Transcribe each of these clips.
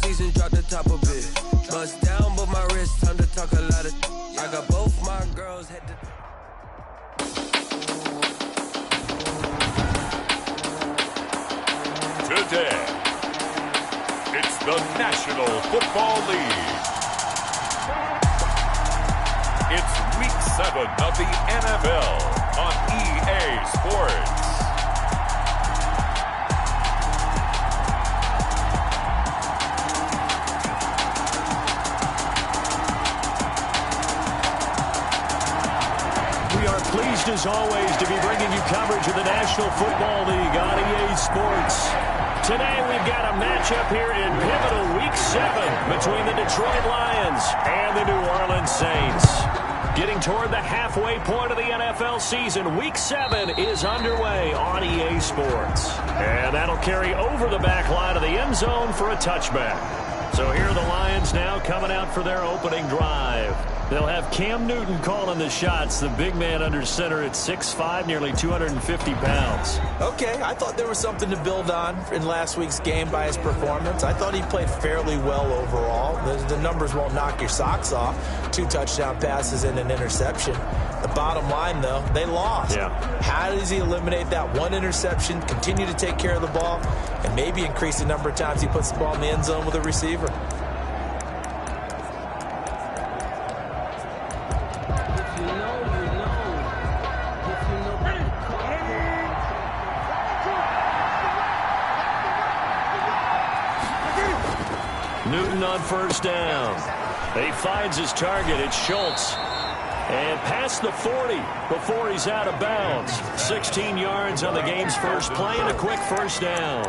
season, drop the top a bit. Bust down, but my wrist, time to talk a lot of. I got both my girls head to. Today, it's the National Football League. It's Week 7 of the NFL on EA Sports. We are pleased as always to be bringing you coverage of the National Football League on EA Sports. Today we've got a matchup here in pivotal Week 7 between the Detroit Lions and the New Orleans Saints. Getting toward the halfway point of the NFL season, Week 7 is underway on EA Sports. And that'll carry over the back line of the end zone for a touchback. So here are the Lions now coming out for their opening drive. They'll have Cam Newton calling the shots, the big man under center at 6'5", nearly 250 pounds. Okay, I thought there was something to build on in last week's game by his performance. I thought he played fairly well overall. The numbers won't knock your socks off. 2 touchdown passes and an interception. The bottom line, though, they lost. Yeah. How does he eliminate that one interception, continue to take care of the ball, and maybe increase the number of times he puts the ball in the end zone with a receiver? Newton on first down. He finds his target. It's Schultz. And past the 40 before he's out of bounds. 16 yards on the game's first play and a quick first down.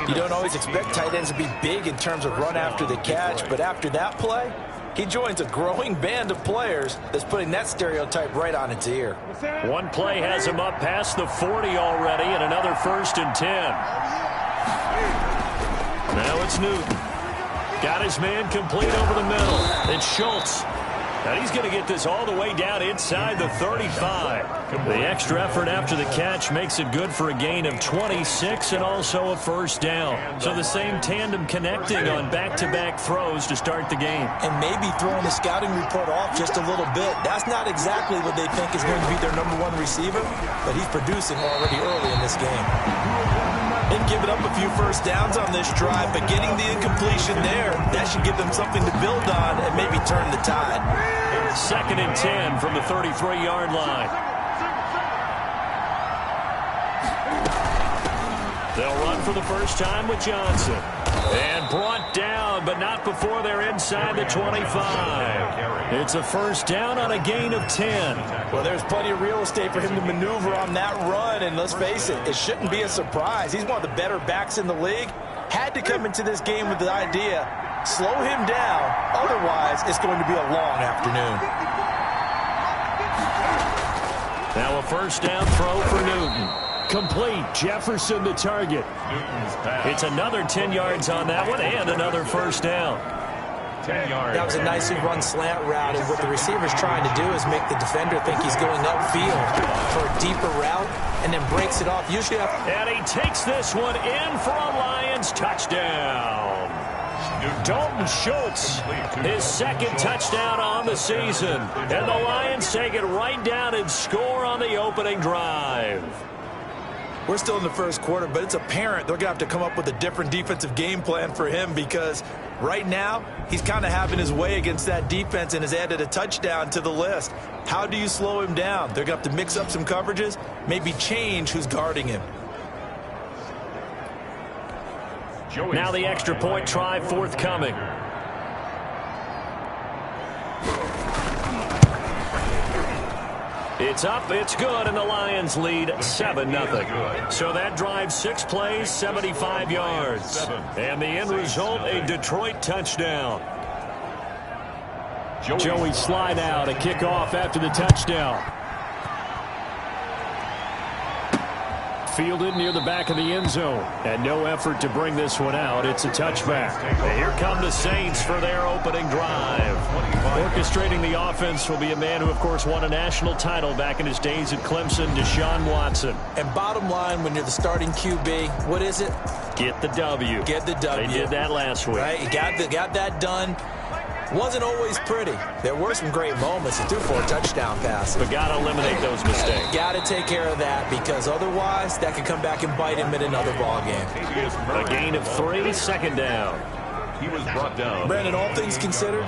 You don't always expect tight ends to be big in terms of run after the catch, but after that play, he joins a growing band of players that's putting that stereotype right on its ear. One play has him up past the 40 already, and another 1st and 10. Now it's Newton. Got his man complete over the middle. It's Schultz. And he's going to get this all the way down inside the 35. The extra effort after the catch makes it good for a gain of 26 and also a first down. So the same tandem connecting on back-to-back throws to start the game. And maybe throwing the scouting report off just a little bit. That's not exactly what they think is going to be their #1 receiver, but he's producing already early in this game. They've given up a few first downs on this drive, but getting the incompletion there, that should give them something to build on and maybe turn the tide. 2nd and 10 from the 33-yard line. They'll run for the first time with Johnson. And brought down, but not before they're inside the 25. It's a first down on a gain of 10. Well, there's plenty of real estate for him to maneuver on that run, and let's face it, it shouldn't be a surprise. He's one of the better backs in the league. Had to come into this game with the idea, slow him down, otherwise it's going to be a long afternoon. Now a first down throw for Newton. Complete. Jefferson the target. It's another 10 yards on that one and another first down. 10 yards. That was a nicely run slant route, and what the receiver's trying to do is make the defender think he's going upfield for a deeper route and then breaks it off. Usually, and he takes this one in for a Lions touchdown. Dalton Schultz, his 2nd touchdown on the season. And the Lions take it right down and score on the opening drive. We're still in the first quarter, but it's apparent they're going to have to come up with a different defensive game plan for him because right now he's kind of having his way against that defense and has added a touchdown to the list. How do you slow him down? They're going to have to mix up some coverages, maybe change who's guarding him. Now the extra point try forthcoming. It's up, it's good, and the Lions lead 7-0. So that drives 6 plays, 75 yards. And the end result, a Detroit touchdown. Joey slide out, a kickoff after the touchdown. Fielded near the back of the end zone. And no effort to bring this one out. It's a touchback. And here come the Saints for their opening drive. Orchestrating the offense will be a man who, of course, won a national title back in his days at Clemson, Deshaun Watson. And bottom line, when you're the starting QB, what is it? Get the W. Get the W. They did that last week. Right? Got that done. Wasn't always pretty. There were some great moments. He threw 4 touchdown passes. But got to eliminate those mistakes. Got to take care of that, because otherwise that could come back and bite him in another ball game. A gain of 3, 2nd down. He was brought down. Brandon, all things considered,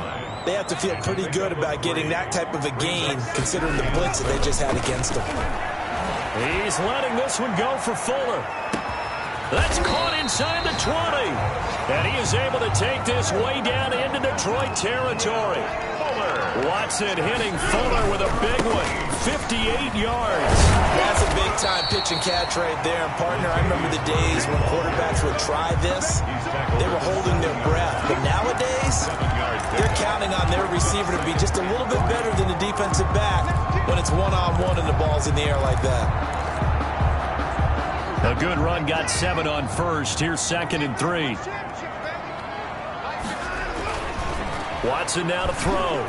they have to feel pretty good about getting that type of a gain, considering the blitz that they just had against them. He's letting this one go for Fuller. That's caught inside the 20. And he is able to take this way down into Detroit territory. Watson hitting Fuller with a big one. 58 yards. That's a big-time pitch and catch right there. And, partner, I remember the days when quarterbacks would try this. They were holding their breath. But nowadays, they're counting on their receiver to be just a little bit better than the defensive back when it's one-on-one and the ball's in the air like that. A good run, got 7 on first. Here's 2nd and 3. Watson now to throw.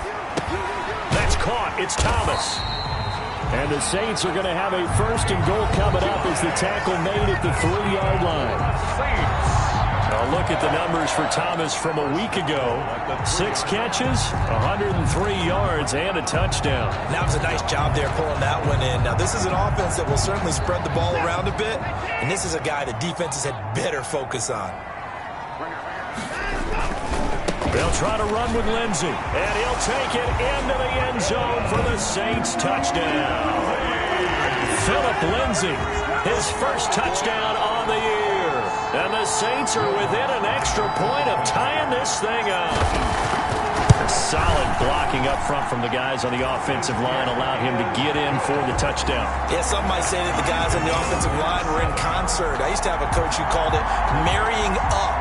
That's caught. It's Thomas. And the Saints are going to have a 1st and goal coming up as the tackle made at the 3-yard line. A look at the numbers for Thomas from a week ago. 6 catches, 103 yards, and a touchdown. That was a nice job there pulling that one in. Now, this is an offense that will certainly spread the ball around a bit, and this is a guy the defenses had better focus on. They'll try to run with Lindsey, and he'll take it into the end zone for the Saints touchdown. Philip Lindsey, his first touchdown on the year. And the Saints are within an extra point of tying this thing up. Solid blocking up front from the guys on the offensive line allowed him to get in for the touchdown. Yeah, some might say that the guys on the offensive line were in concert. I used to have a coach who called it marrying up,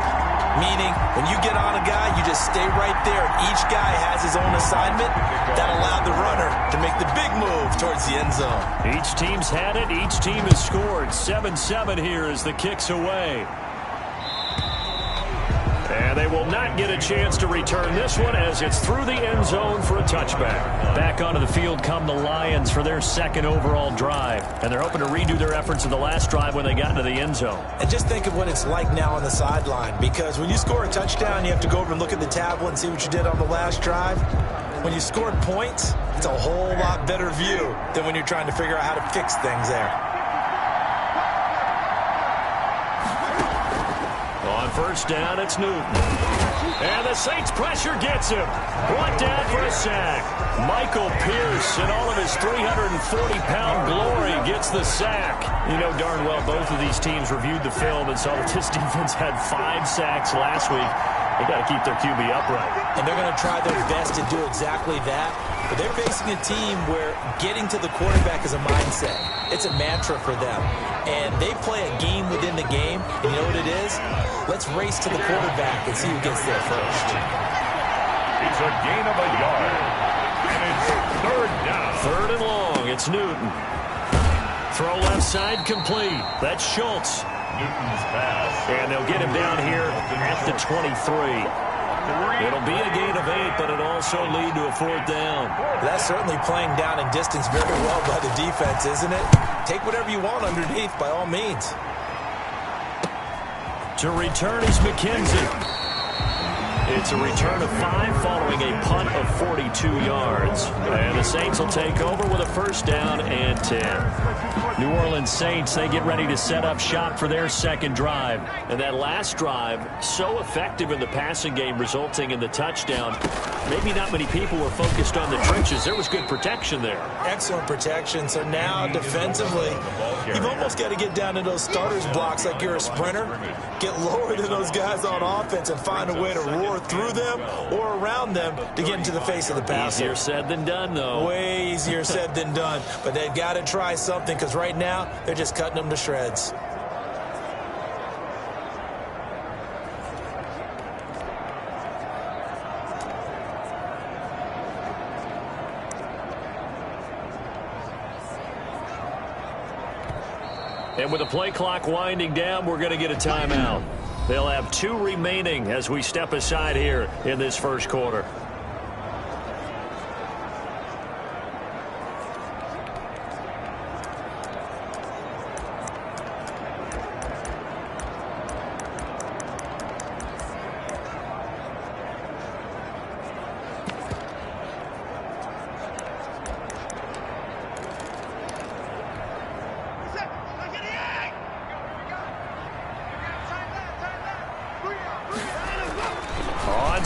meaning when you get on a guy, you just stay right there. Each guy has his own assignment that allowed the runner to make the big move towards the end zone. Each team's had it. Each team has scored. 7-7 here as the kick's away. And they will not get a chance to return this one as it's through the end zone for a touchback. Back onto the field come the Lions for their 2nd overall drive. And they're hoping to redo their efforts in the last drive when they got into the end zone. And just think of what it's like now on the sideline, because when you score a touchdown, you have to go over and look at the tablet and see what you did on the last drive. When you scored points, it's a whole lot better view than when you're trying to figure out how to fix things there. On 1st down, it's Newton. And the Saints pressure gets him. Brought down for a sack. Michael Pierce, in all of his 340-pound glory, gets the sack. You know darn well both of these teams reviewed the film and saw that this defense had 5 sacks last week. They got to keep their QB upright. And they're going to try their best to do exactly that. But they're facing a team where getting to the quarterback is a mindset. It's a mantra for them. And they play a game within the game. And you know what it is? Let's race to the quarterback and see who gets there first. It's a gain of a yard. And it's 3rd down. 3rd and long. It's Newton. Throw left side complete. That's Schultz. Newton's pass. And they'll get him down here at the 23. It'll be a gain of 8, but it'll also lead to a 4th down. That's certainly playing down in distance very well by the defense, isn't it? Take whatever you want underneath, by all means. To return is McKenzie. It's a return of 5 following a punt of 42 yards. And the Saints will take over with a 1st down and 10. New Orleans Saints, they get ready to set up shop for their 2nd drive. And that last drive, so effective in the passing game, resulting in the touchdown. Maybe not many people were focused on the trenches. There was good protection there. Excellent protection. So now defensively, you've almost got to get down to those starters blocks like you're a sprinter. Get lower than those guys on offense and find a way to roar through them or around them to get into the face of the passer. Easier said than done, though. Way easier said than done. But they've got to try something, because right now they're just cutting them to shreds. And with the play clock winding down, we're going to get a timeout. They'll have 2 remaining as we step aside here in this 1st quarter.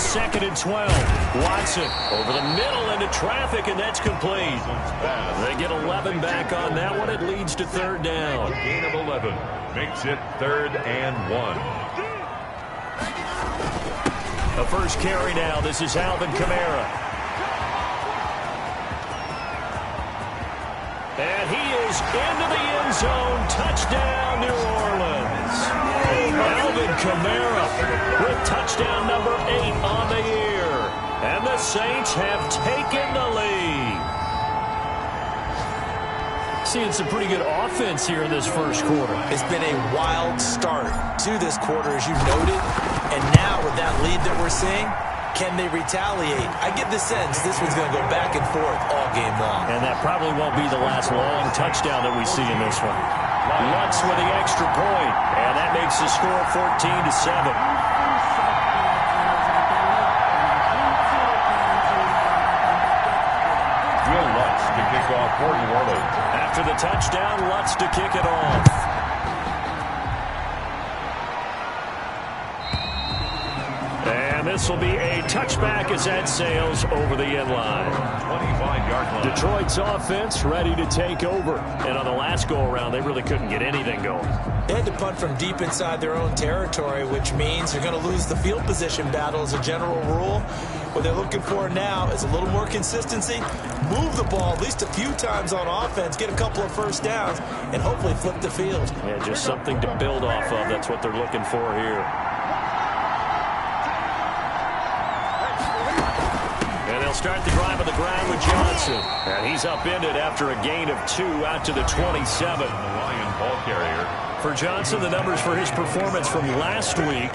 second and 12. Watson over the middle into traffic, and that's complete. They get 11 back on that one. It leads to third down. A gain of 11 makes it 3rd and 1. The first carry now. This is Alvin Kamara. And he is into the end zone. Touchdown, New Orleans. Alvin Kamara with touchdown number 8 on the year. And the Saints have taken the lead. Seeing some pretty good offense here in this first quarter. It's been a wild start to this quarter, as you noted. And now with that lead that we're seeing, can they retaliate? I get the sense this one's going to go back and forth all game long. And that probably won't be the last long touchdown that we see in this one. Lutz with the extra point, and that makes the score 14-7. Will Lutz to kick off for New Orleans. After the touchdown, Lutz to kick it off. And this will be a touchback as that sails over the end line. 25-yard line. Detroit's offense ready to take over. And on the last go-around, they really couldn't get anything going. They had to punt from deep inside their own territory, which means they're going to lose the field position battle as a general rule. What they're looking for now is a little more consistency, move the ball at least a few times on offense, get a couple of first downs, and hopefully flip the field. Yeah, just something to build off of. That's what they're looking for here. And they'll start the drive on the ground with Johnson. And he's upended after a gain of 2 out to the 27. The Lion ball carrier. For Johnson, the numbers for his performance from last week.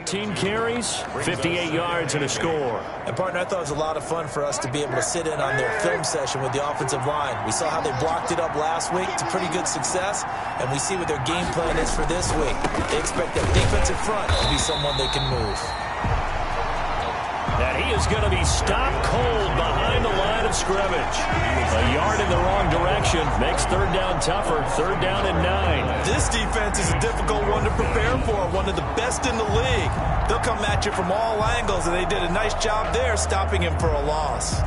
14 carries, 58 yards, and a score. And, partner, I thought it was a lot of fun for us to be able to sit in on their film session with the offensive line. We saw how they blocked it up last week to pretty good success, and we see what their game plan is for this week. They expect that defensive front to be someone they can move. And he is going to be stopped cold behind the line of scrimmage. A yard in the wrong direction makes third down tougher. Third down and 9. This defense is a difficult one to prepare for, one of the best in the league. They'll come at you from all angles, and they did a nice job there stopping him for a loss.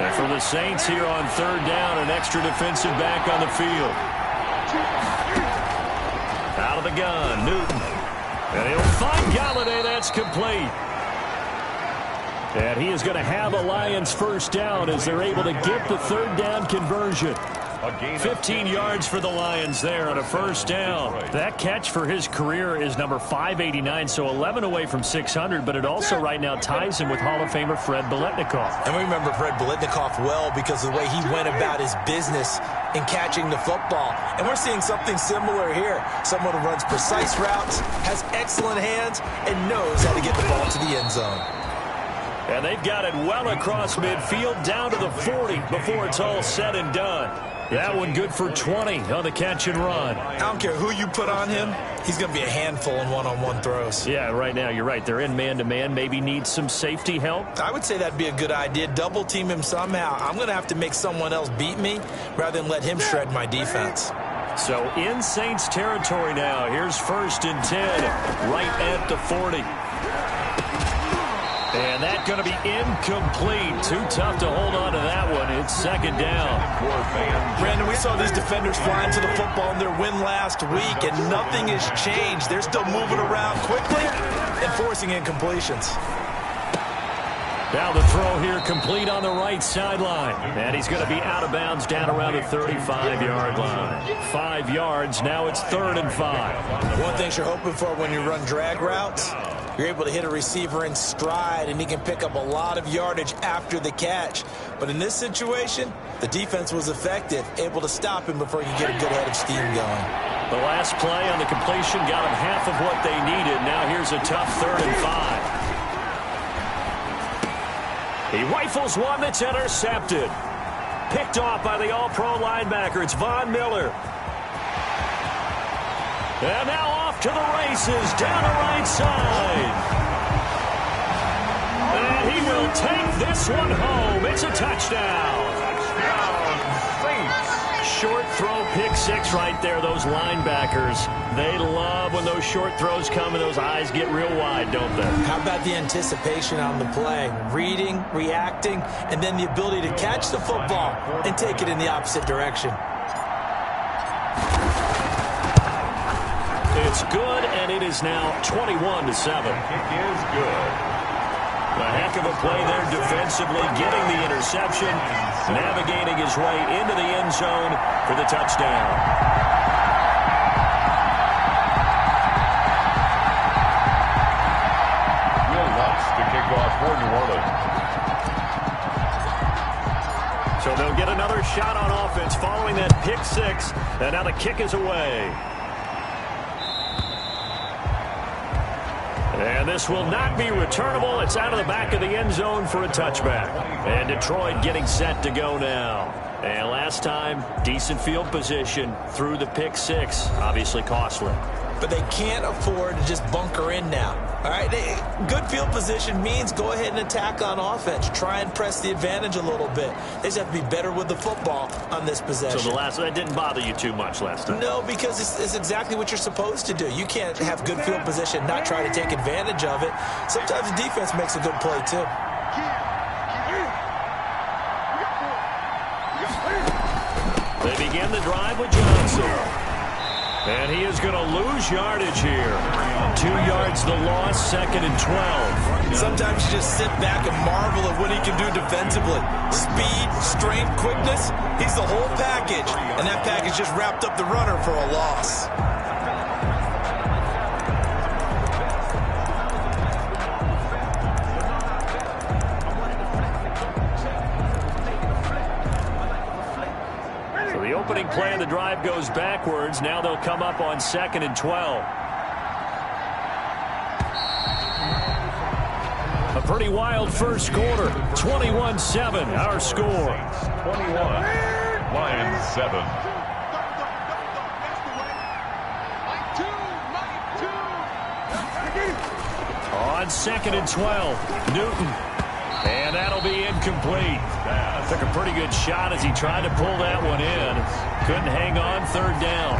And for the Saints here on third down, an extra defensive back on the field. Out of the gun, Newton. And he'll find Galladay. That's complete. And he is going to have a Lions first down as they're able to get the third down conversion. 15 yards for the Lions there on a first down. That catch for his career is number 589, so 11 away from 600, but it also right now ties him with Hall of Famer Fred Biletnikoff. And we remember Fred Biletnikoff well because of the way he went about his business in catching the football. And we're seeing something similar here. Someone who runs precise routes, has excellent hands, and knows how to get the ball to the end zone. And they've got it well across midfield down to the 40 before it's all said and done. That one good for 20 on the catch and run. I don't care who you put on him. He's going to be a handful in one-on-one throws. Yeah, right now you're right. They're in man-to-man. Maybe need some safety help. I would say that'd be a good idea. Double team him somehow. I'm going to have to make someone else beat me rather than let him shred my defense. So in Saints territory now. Here's 1st and 10 right at the 40. And that's going to be incomplete. Too tough to hold on to that one. It's second down. Brandon, we saw these defenders flying to the football in their win last week, and nothing has changed. They're still moving around quickly and forcing incompletions. Now the throw here complete on the right sideline. And he's going to be out of bounds down around the 35-yard line. 5 yards. Now it's 3rd and 5. One thing you're hoping for when you run drag routes, you're able to hit a receiver in stride, and he can pick up a lot of yardage after the catch. But in this situation, the defense was effective, able to stop him before he could get a good head of steam going. The last play on the completion got him half of what they needed. Now here's a tough 3rd and 5. He rifles one that's intercepted. Picked off by the all-pro linebacker. It's Von Miller. And now off to the races down the right side. And he will take this one home. It's a touchdown. Short throw, pick 6 right there. Those linebackers, they love when those short throws come and those eyes get real wide, don't they? How about the anticipation on the play? Reading, reacting, and then the ability to catch the football and take it in the opposite direction. It's good, and it is now 21-7. Kick is good. A heck of a play there defensively, getting the interception, navigating his way into the end zone for the touchdown. Will Lutz to kick off for New Orleans. So they'll get another shot on offense following that pick 6, and now the kick is away. And this will not be returnable. It's out of the back of the end zone for a touchback. And Detroit getting set to go now. And last time, decent field position through the pick 6. Obviously costly. But they can't afford to just bunker in now. All right, good field position means go ahead and attack on offense. Try and press the advantage a little bit. They just have to be better with the football on this possession. So that didn't bother you too much last time? No, because it's exactly what you're supposed to do. You can't have good field position, not try to take advantage of it. Sometimes the defense makes a good play, too. They begin the drive with Johnson. And he is going to lose yardage here. 2 yards the loss, 2nd and 12. Sometimes you just sit back and marvel at what he can do defensively. Speed, strength, quickness, he's the whole package. And that package just wrapped up the runner for a loss. opening play of the drive goes backwards. Now they'll come up on 2nd and 12. A pretty wild first quarter. 21-7, our score. 21, Lions 7. On 2nd and 12, Newton. And that'll be incomplete. Took a pretty good shot as he tried to pull that one in. Couldn't hang on 3rd down.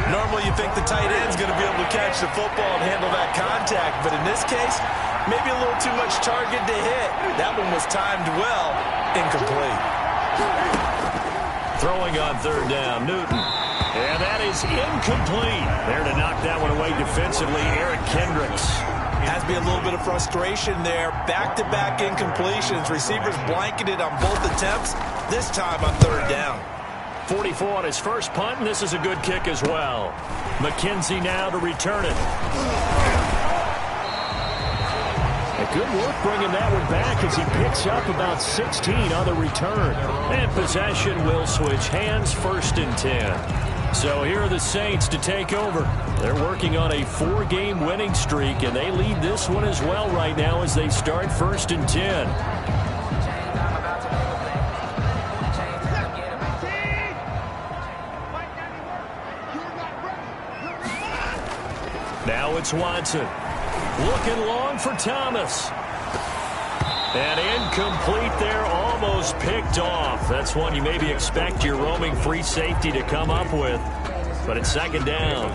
Normally you think the tight end's going to be able to catch the football and handle that contact, but in this case, maybe a little too much target to hit. That one was timed well. Incomplete. Throwing on 3rd down, Newton. And that is incomplete. There to knock that one away defensively, Eric Kendricks. Has to be a little bit of frustration there. Back-to-back incompletions. Receivers blanketed on both attempts, this time on 3rd down. 44 on his first punt, and this is a good kick as well. McKenzie now to return it. Good work bringing that one back as he picks up about 16 on the return. And possession will switch hands, 1st and 10. So here are the Saints to take over. They're working on a 4-game winning streak, and they lead this one as well right now as they start 1st and 10. Now it's Watson. Looking long for Thomas. And incomplete there, almost picked off. That's one you maybe expect your roaming free safety to come up with. But it's 2nd down.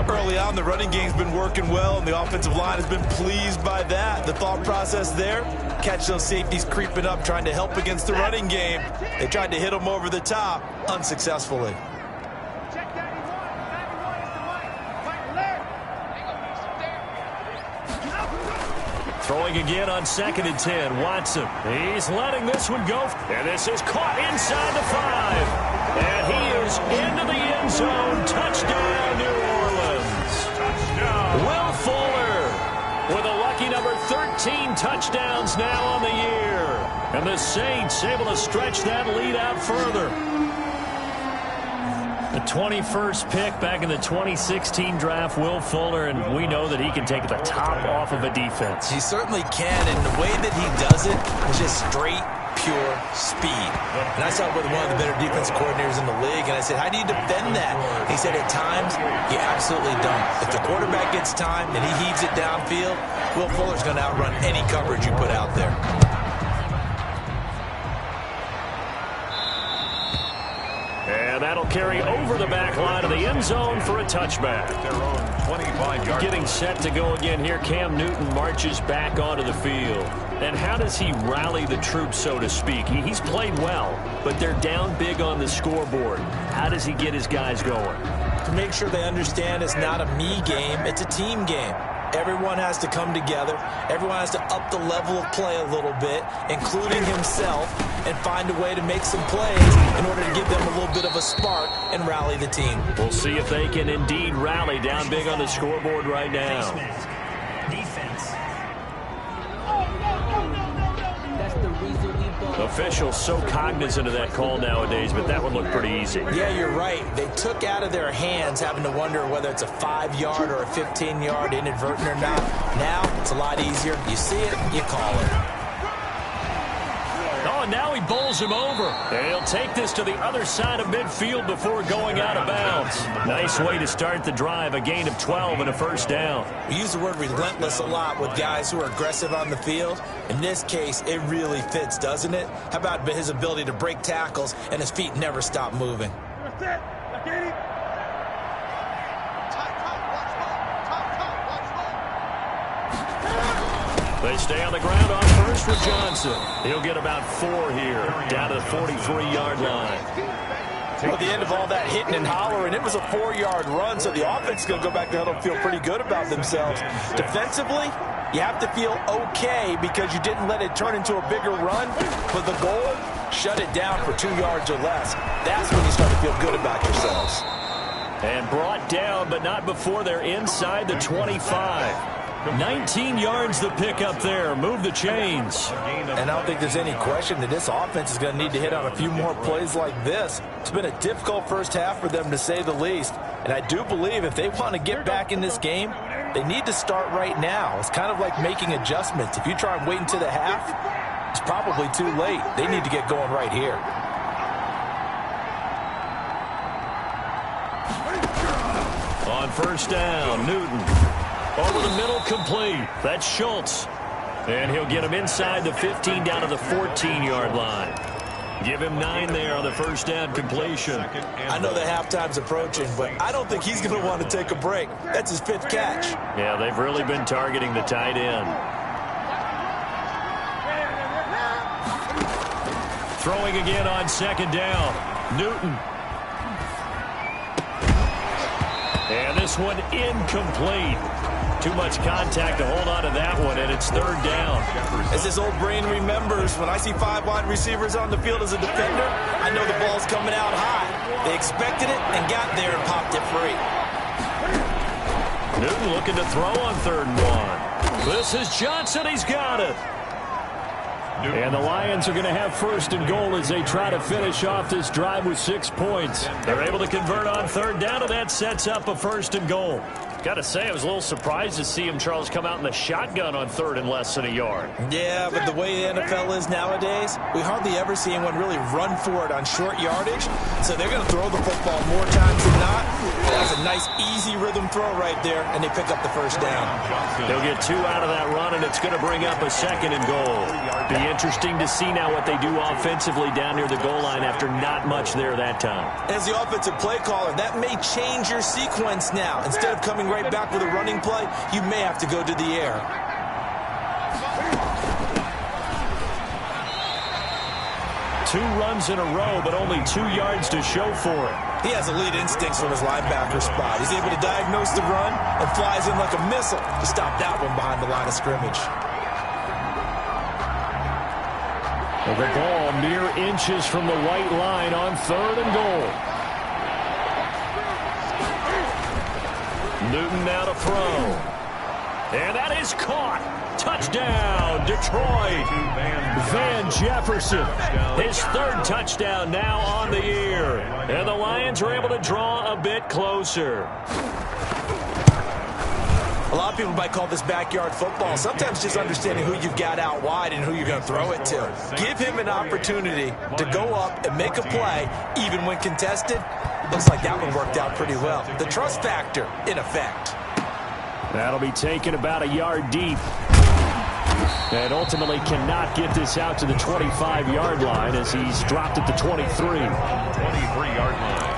Early on, the running game's been working well, and the offensive line has been pleased by that. The thought process there, catch those safeties creeping up, trying to help against the running game. They tried to hit them over the top, unsuccessfully. Throwing again on 2nd and 10. Watson. He's letting this one go. And this is caught inside the 5. And he is into the end zone. Touchdown, New Orleans. Touchdown. Will Fuller with a lucky number 13 touchdowns now on the year. And the Saints able to stretch that lead out further. The 21st pick back in the 2016 draft, Will Fuller, and we know that he can take the top off of a defense. He certainly can, and the way that he does it is just straight, pure speed. And I saw it with one of the better defensive coordinators in the league, and I said, how do you defend that? He said, at times, you absolutely don't. If the quarterback gets time and he heaves it downfield, Will Fuller's going to outrun any coverage you put out there. And that'll carry over the back line of the end zone for a touchback. Their own 25-yard. Getting set to go again here, Cam Newton marches back onto the field. And how does he rally the troops, so to speak? He's played well, but they're down big on the scoreboard. How does he get his guys going? To make sure they understand it's not a me game, it's a team game. Everyone has to come together. Everyone has to up the level of play a little bit, including himself, and find a way to make some plays in order to give them a little bit of a spark and rally the team. We'll see if they can indeed rally down big on the scoreboard right now. Officials so cognizant of that call nowadays, but that one looked pretty easy. Yeah, you're right. They took out of their hands having to wonder whether it's a 5-yard or a 15-yard inadvertent or not. Now, it's a lot easier. You see it, you call it. Oh, and now he bowls him over. And he'll take this to the other side of midfield before going out of bounds. Nice way to start the drive, a gain of 12 and a first down. We use the word relentless a lot with guys who are aggressive on the field. In this case, it really fits, doesn't it? How about his ability to break tackles and his feet never stop moving? They stay on the ground on first with Johnson. He'll get about 4 here, down to the 43-yard line. Well, at the end of all that hitting and hollering, it was a 4-yard run, so the offense is going to go back to huddle and feel pretty good about themselves. Defensively, you have to feel okay because you didn't let it turn into a bigger run, but the goal, shut it down for 2 yards or less. That's when you start to feel good about yourselves. And brought down, but not before they're inside the 25. 19 yards to pick up there. Move the chains. And I don't think there's any question that this offense is going to need to hit on a few more plays like this. It's been a difficult first half for them, to say the least. And I do believe if they want to get back in this game, they need to start right now. It's kind of like making adjustments. If you try and wait until the half, it's probably too late. They need to get going right here. On first down, Newton. Over the middle, complete. That's Schultz. And he'll get him inside the 15 down to the 14-yard line. Give him 9 there on the first down completion. I know that halftime's approaching, but I don't think he's going to want to take a break. That's his 5th catch. Yeah, they've really been targeting the tight end. Throwing again on second down. Newton. And this one incomplete. Too much contact to hold on to that one, and it's third down. As his old brain remembers, when I see 5 wide receivers on the field as a defender, I know the ball's coming out high. They expected it and got there and popped it free. Newton looking to throw on third and 1. This is Johnson. He's got it. And the Lions are going to have first and goal as they try to finish off this drive with 6 points. They're able to convert on third down, and that sets up a first and goal. Got to say, I was a little surprised to see him, Charles, come out in the shotgun on third and less than a yard. Yeah, but the way the NFL is nowadays, we hardly ever see anyone really run for it on short yardage. So they're going to throw the football more times than not. That's a nice, easy rhythm throw right there, and they pick up the first down. They'll get 2 out of that run, and it's going to bring up a second and goal. Be interesting to see now what they do offensively down near the goal line after not much there that time. As the offensive play caller, that may change your sequence now. Instead of coming right back with a running play, you may have to go to the air. Two runs in a row, but only 2 yards to show for it. He has elite instincts from his linebacker spot. He's able to diagnose the run and flies in like a missile to stop that one behind the line of scrimmage. The ball mere inches from the white line on third and goal. Newton now to throw. And that is caught. Touchdown, Detroit. Van Jefferson. His 3rd touchdown now on the year. And the Lions are able to draw a bit closer. A lot of people might call this backyard football. Sometimes just understanding who you've got out wide and who you're going to throw it to. Give him an opportunity to go up and make a play, even when contested. Looks like that one worked out pretty well. The trust factor, in effect. That'll be taken about a yard deep. And ultimately cannot get this out to the 25-yard line as he's dropped at the 23. 23-yard line.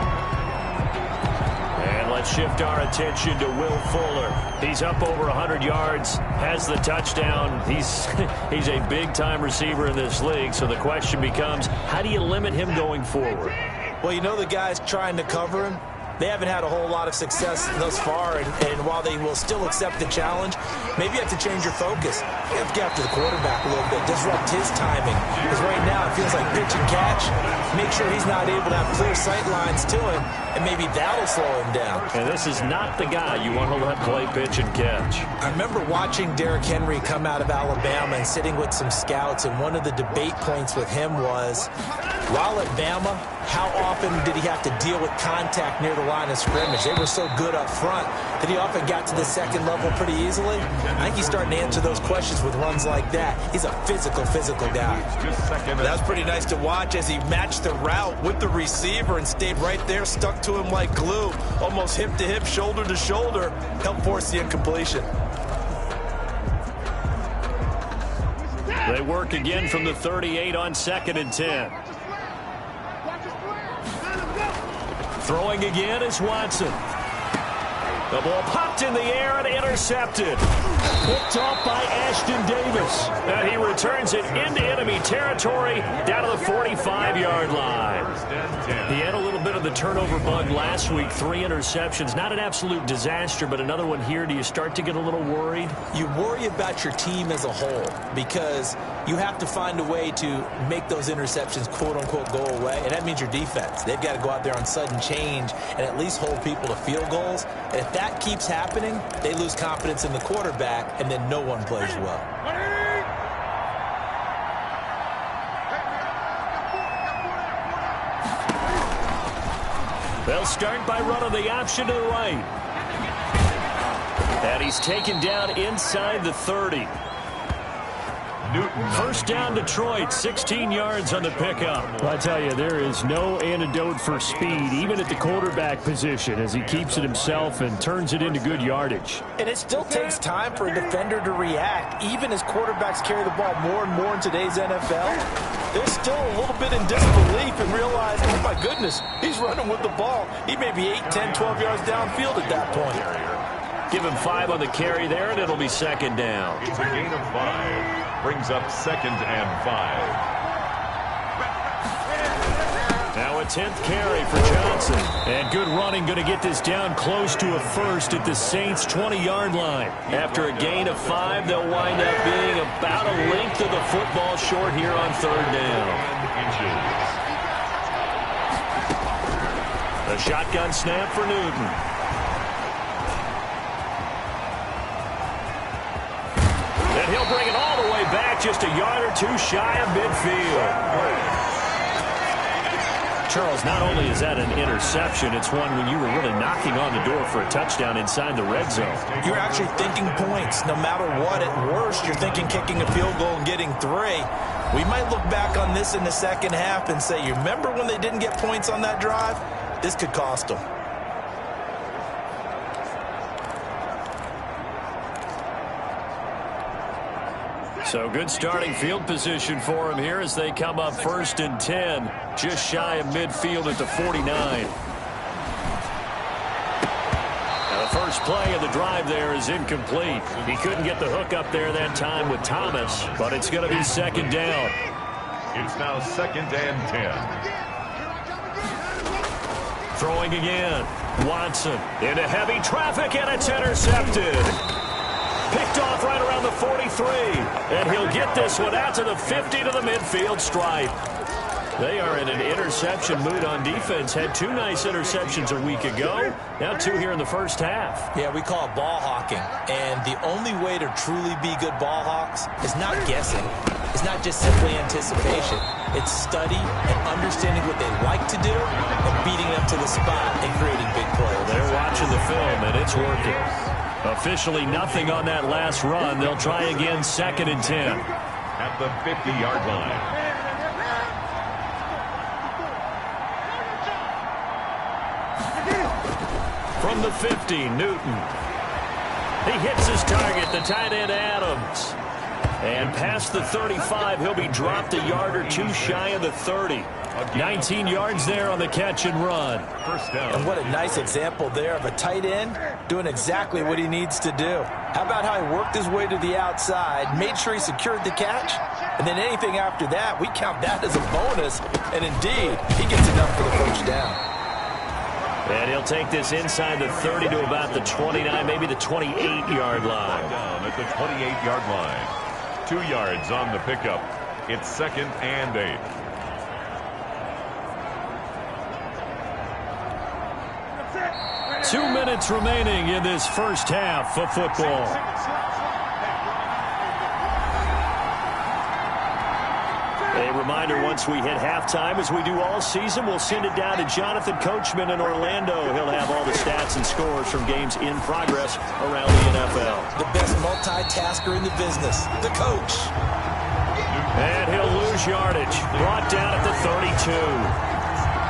And let's shift our attention to Will Fuller. He's up over 100 yards, has the touchdown. He's a big-time receiver in this league, so the question becomes, how do you limit him going forward? Well, you know the guys trying to cover him. They haven't had a whole lot of success thus far, and while they will still accept the challenge, maybe you have to change your focus. You have to get after the quarterback a little bit, disrupt his timing. Because right now it feels like pitch and catch. Make sure he's not able to have clear sight lines to him, and maybe that'll slow him down. And this is not the guy you want to let play pitch and catch. I remember watching Derrick Henry come out of Alabama and sitting with some scouts, and one of the debate points with him was, while at Bama, how often did he have to deal with contact near the line of scrimmage? They were so good up front that he often got to the second level pretty easily. I think he's starting to answer those questions with runs like that. He's a physical guy. That was pretty nice to watch as he matched the route with the receiver and stayed right there, stuck to him like glue, almost hip to hip, shoulder to shoulder, helped force the incompletion. They work again from the 38 on 2nd and 10. Throwing again is Watson. The ball popped in the air and intercepted. Picked off by Ashton Davis. And he returns it into enemy territory down to the 45-yard line. He had a little bit of the turnover bug last week, 3 interceptions. Not an absolute disaster, but another one here. Do you start to get a little worried? You worry about your team as a whole because you have to find a way to make those interceptions, quote-unquote, go away, and that means your defense. They've got to go out there on sudden change and at least hold people to field goals. And if that keeps happening, they lose confidence in the quarterback, and then no one plays well. They'll start by running the option to the right. And he's taken down inside the 30. First down, Detroit, 16 yards on the pickup. Well, I tell you, there is no antidote for speed, even at the quarterback position, as he keeps it himself and turns it into good yardage. And it still takes time for a defender to react, even as quarterbacks carry the ball more and more in today's NFL. They're still a little bit in disbelief and realize, oh, my goodness, he's running with the ball. He may be 8, 10, 12 yards downfield at that point. Give him 5 on the carry there, and it'll be second down. It's a gain of 5. Brings up 2nd and 5. Now a 10th carry for Johnson. And good running, going to get this down close to a first at the Saints' 20-yard line. After a gain of 5, they'll wind up being about a length of the football short here on 3rd down. The shotgun snap for Newton. And he'll bring it all the way back, just a yard or 2 shy of midfield. Charles, not only is that an interception, it's one when you were really knocking on the door for a touchdown inside the red zone. You're actually thinking points. No matter what, at worst, you're thinking kicking a field goal and getting 3. We might look back on this in the second half and say, you remember when they didn't get points on that drive? This could cost them. So good starting field position for him here as they come up 1st and 10, just shy of midfield at the 49. Now the first play of the drive there is incomplete. He couldn't get the hook up there that time with Thomas, but it's going to be 2nd down. It's now 2nd and 10. Throwing again. Watson into heavy traffic, and it's intercepted. Picked off right around the 43. And he'll get this one out to the 50 to the midfield stripe. They are in an interception mood on defense. Had 2 nice interceptions a week ago. Now 2 here in the first half. Yeah, we call it ball hawking. And the only way to truly be good ball hawks is not guessing. It's not just simply anticipation. It's study and understanding what they like to do and beating them to the spot and creating big plays. They're watching the film, and it's working. Officially nothing on that last run. They'll try again 2nd and 10. At the 50-yard line. From the 50, Newton. He hits his target, the tight end Adams. And past the 35, he'll be dropped a yard or 2 shy of the 30. 19 yards there on the catch and run. First down. And what a nice example there of a tight end doing exactly what he needs to do. How about how he worked his way to the outside, made sure he secured the catch, and then anything after that, we count that as a bonus. And indeed, he gets enough for the first down. And he'll take this inside the 30 to about the 29, maybe the 28-yard line. Down at the 28-yard line. 2 yards on the pickup. It's 2nd and 8. Two minutes remaining in this first half of football. A reminder, once we hit halftime, as we do all season, we'll send it down to Jonathan Coachman in Orlando. He'll have all the stats and scores from games in progress around the NFL. The best multitasker in the business, the coach. And he'll lose yardage. Brought down at the 32.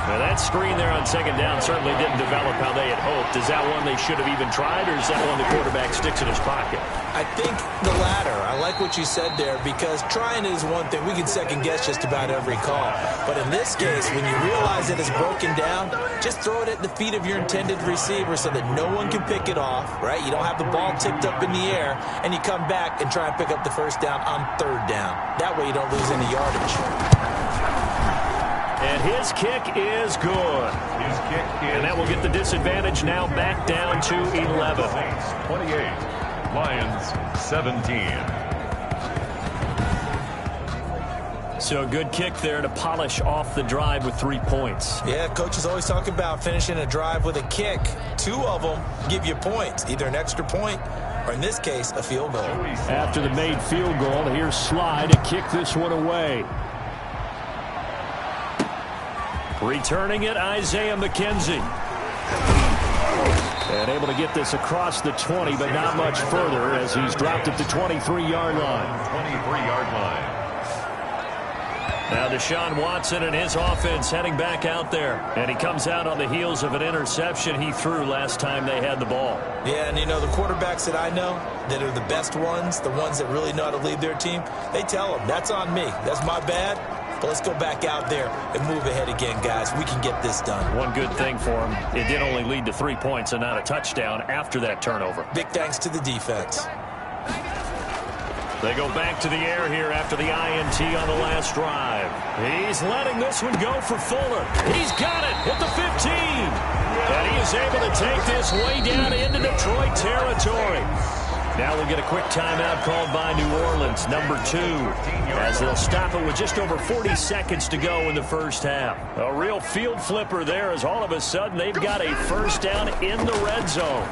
Now that screen there on 2nd down certainly didn't develop how they had hoped. Is that one they should have even tried, or is that one the quarterback sticks in his pocket? I think the latter. I like what you said there, because trying is one thing. We can second-guess just about every call. But in this case, when you realize that it's broken down, just throw it at the feet of your intended receiver so that no one can pick it off, right? You don't have the ball tipped up in the air, and you come back and try and pick up the first down on 3rd down. That way you don't lose any yardage. And his kick is good. His kick is And that will get the disadvantage now back down to 11. 28. Lions 17. So a good kick there to polish off the drive with 3 points. Yeah, coach is always talking about finishing a drive with a kick. 2 of them give you points, either an extra point or, in this case, a field goal. After the made field goal, here's Slye to kick this one away. Returning it, Isaiah McKenzie. And able to get this across the 20, but not much further as he's dropped at the 23-yard line. 23-yard line. Now Deshaun Watson and his offense heading back out there. And he comes out on the heels of an interception he threw last time they had the ball. Yeah, and the quarterbacks that I know that are the best ones, the ones that really know how to lead their team, they tell them, that's on me. That's my bad. But let's go back out there and move ahead again, guys. We can get this done. One good thing for him, it did only lead to 3 points and not a touchdown after that turnover. Big thanks to the defense. They go back to the air here after the INT on the last drive. He's letting this one go for Fuller. He's got it at the 15. And he is able to take this way down into Detroit territory. Now we'll get a quick timeout called by New Orleans, number 2, as they'll stop it with just over 40 seconds to go in the first half. A real field flipper there as all of a sudden they've got a first down in the red zone.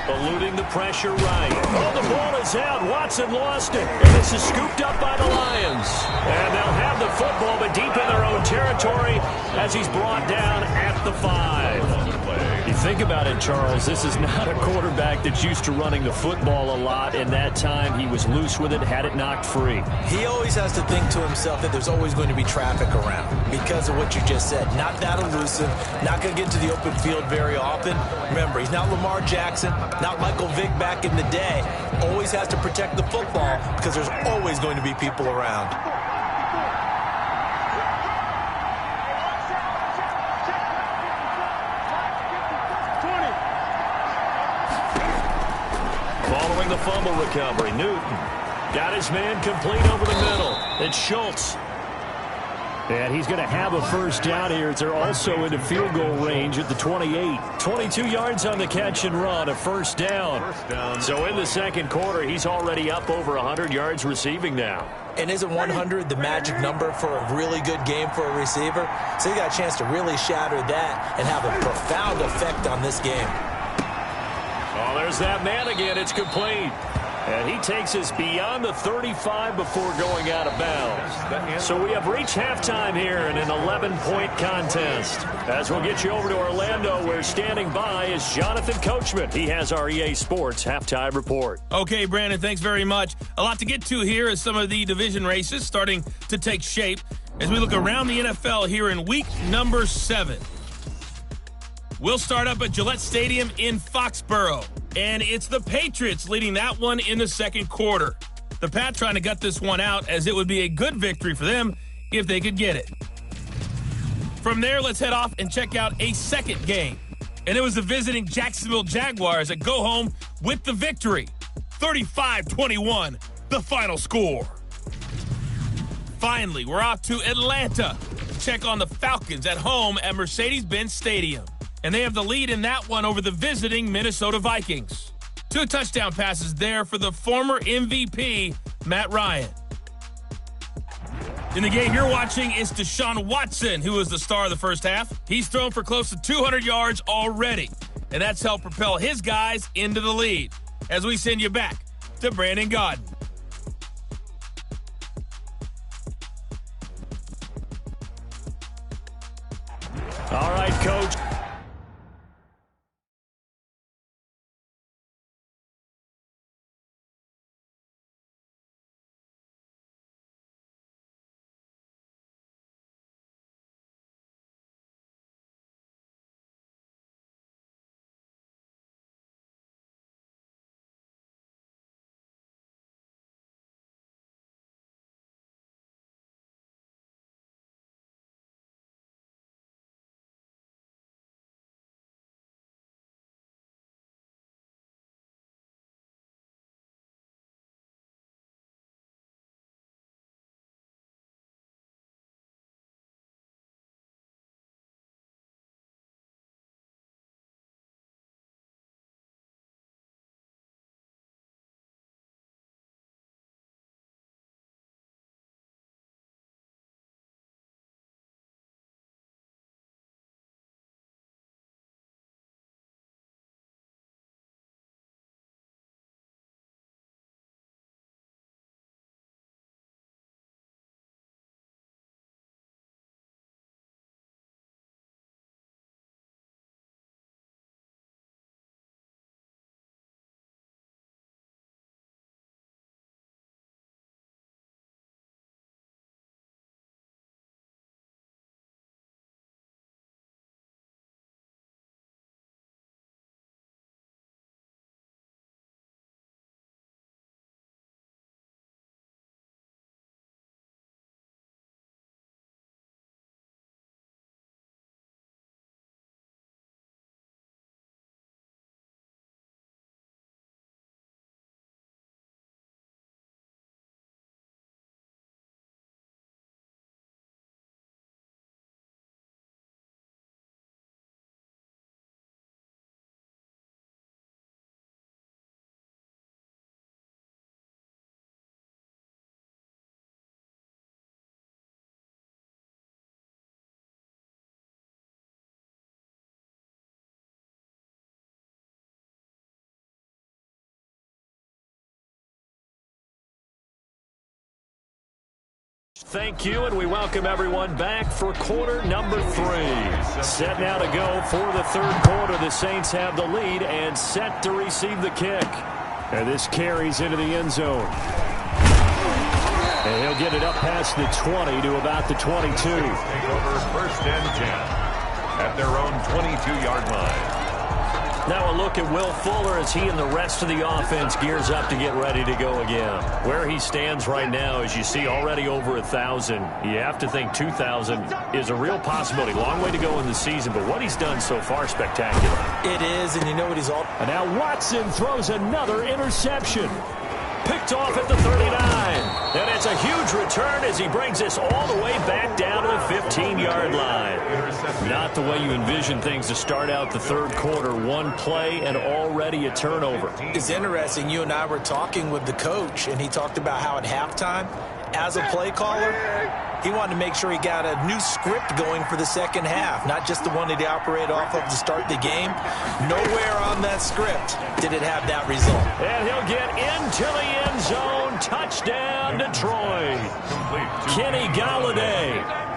Eluding the pressure right. Oh, the ball is out. Watson lost it. And this is scooped up by the Lions. And they'll have the football, but deep in their own territory as he's brought down at the 5. You think about it, Charles, this is not a quarterback that's used to running the football a lot. In that time, he was loose with it, had it knocked free. He always has to think to himself that there's always going to be traffic around because of what you just said. Not that elusive, not going to get to the open field very often. Remember, he's not Lamar Jackson, not Michael Vick back in the day. Always has to protect the football because there's always going to be people around. Following the fumble recovery, Newton got his man complete over the middle. It's Schultz. And he's going to have a first down here as they're also into field goal range at the 28. 22 yards on the catch and run, a first down. So in the second quarter, he's already up over 100 yards receiving now. And isn't 100 the magic number for a really good game for a receiver? So you got a chance to really shatter that and have a profound effect on this game. Oh, there's that man again. It's complete. And he takes us beyond the 35 before going out of bounds. So we have reached halftime here in an 11-point contest. As we'll get you over to Orlando, where standing by is Jonathan Coachman. He has our EA Sports halftime report. Okay, Brandon, thanks very much. A lot to get to here as some of the division races starting to take shape as we look around the NFL here in week number 7. We'll start up at Gillette Stadium in Foxborough. And it's the Patriots leading that one in the second quarter. The Pats trying to gut this one out as it would be a good victory for them if they could get it. From there, let's head off and check out a second game. And it was the visiting Jacksonville Jaguars that go home with the victory. 35-21, the final score. Finally, we're off to Atlanta to check on the Falcons at home at Mercedes-Benz Stadium. And they have the lead in that one over the visiting Minnesota Vikings. 2 touchdown passes there for the former MVP, Matt Ryan. In the game you're watching is Deshaun Watson, who was the star of the first half. He's thrown for close to 200 yards already, and that's helped propel his guys into the lead. As we send you back to Brandon Gaudin. All right, Coach. Thank you, and we welcome everyone back for quarter number 3. Set now to go for the third quarter. The Saints have the lead and set to receive the kick. And this carries into the end zone. And he'll get it up past the 20 to about the 22. Take over first and 10 at their own 22-yard line. Now a look at Will Fuller as he and the rest of the offense gears up to get ready to go again. Where he stands right now, as you see, already over 1,000. You have to think 2,000 is a real possibility. Long way to go in the season, but what he's done so far, spectacular. It is, and you know what he's all... And now Watson throws another interception. Picked off at the 39. And it's a huge return as he brings us all the way back down to the 15-yard line. Not the way you envision things to start out the third quarter. One play and already a turnover. It's interesting. You and I were talking with the coach, and he talked about how at halftime, as a play caller, he wanted to make sure he got a new script going for the second half, not just the one that he operated off of to start the game. Nowhere on that script did it have that result. And he'll get into the end zone. Touchdown, Detroit. Kenny Golladay,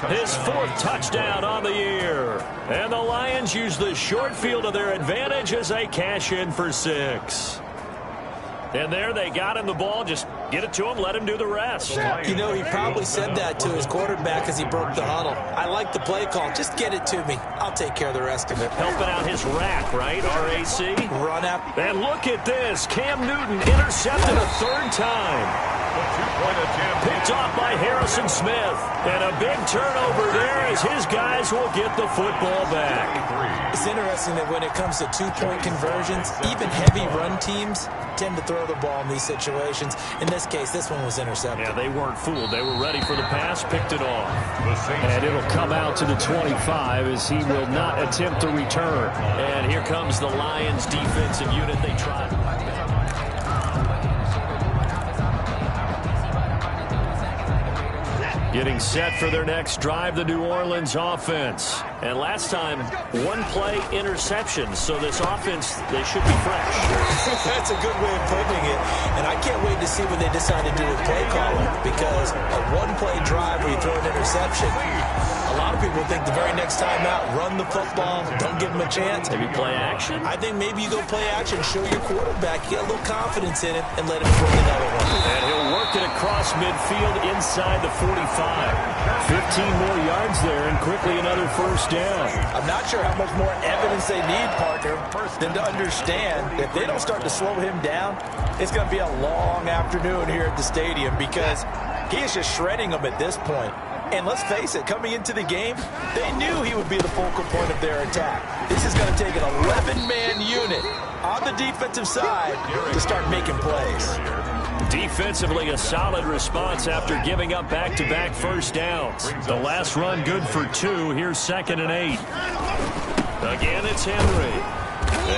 his 4th touchdown on the year. And the Lions use the short field to their advantage as they cash in for 6. And there they got him the ball. Just get it to him, let him do the rest. You know, he probably said that to his quarterback as he broke the huddle. I like the play call. Just get it to me. I'll take care of the rest of it. Helping out his rack, right? R-A-C? Run up. And look at this. Cam Newton intercepted a 3rd time. Picked off by Harrison Smith. And a big turnover there as his guys will get the football back. It's interesting that when it comes to 2-point conversions, even heavy run teams tend to throw the ball in these situations. In this case, this one was intercepted. Yeah, they weren't fooled. They were ready for the pass, picked it off. And it'll come out to the 25 as he will not attempt to return. And here comes the Lions defensive unit. They tried. Getting set for their next drive, the New Orleans offense. And last time, 1-play interception. So this offense, they should be fresh. That's a good way of putting it. And I can't wait to see what they decide to do with play calling. Because a 1-play drive where you throw an interception, a lot of people think the very next time out, run the football, don't give them a chance. Maybe play action? I think maybe you go play action, show your quarterback, get a little confidence in it, and let him throw another one. And he'll work it across midfield inside the 45. 15 more yards there, and quickly another first down. I'm not sure how much more evidence they need, Parker, than to understand if they don't start to slow him down, it's going to be a long afternoon here at the stadium because he is just shredding them at this point. And let's face it, coming into the game, they knew he would be the focal point of their attack. This is going to take an 11-man unit on the defensive side to start making plays. Defensively, a solid response after giving up back-to-back first downs. The last run good for 2. Here's 2nd and 8. Again, it's Henry.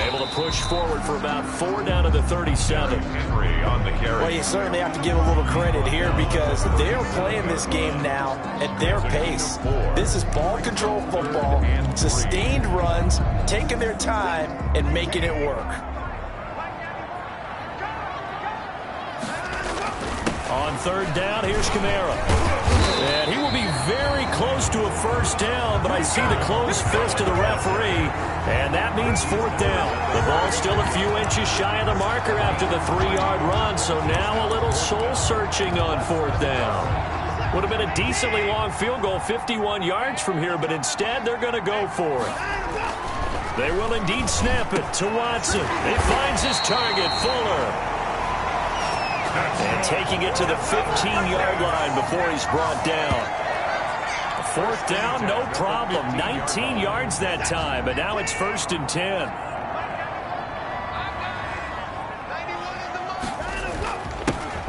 Able to push forward for about 4 down to the 37. Henry on the carry. Well, you certainly have to give a little credit here because they're playing this game now at their pace. This is ball control football, sustained runs, taking their time, and making it work. On 3rd down, here's Kamara. And he will be very close to a first down, but I see the closed fist of the referee, and that means 4th down. The ball's still a few inches shy of the marker after the 3-yard run, so now a little soul-searching on 4th down. Would have been a decently long field goal, 51 yards from here, but instead they're going to go for it. They will indeed snap it to Watson. He finds his target, Fuller. And taking it to the 15-yard line before he's brought down. 4th down, no problem. 19 yards that time, but now it's 1st and 10.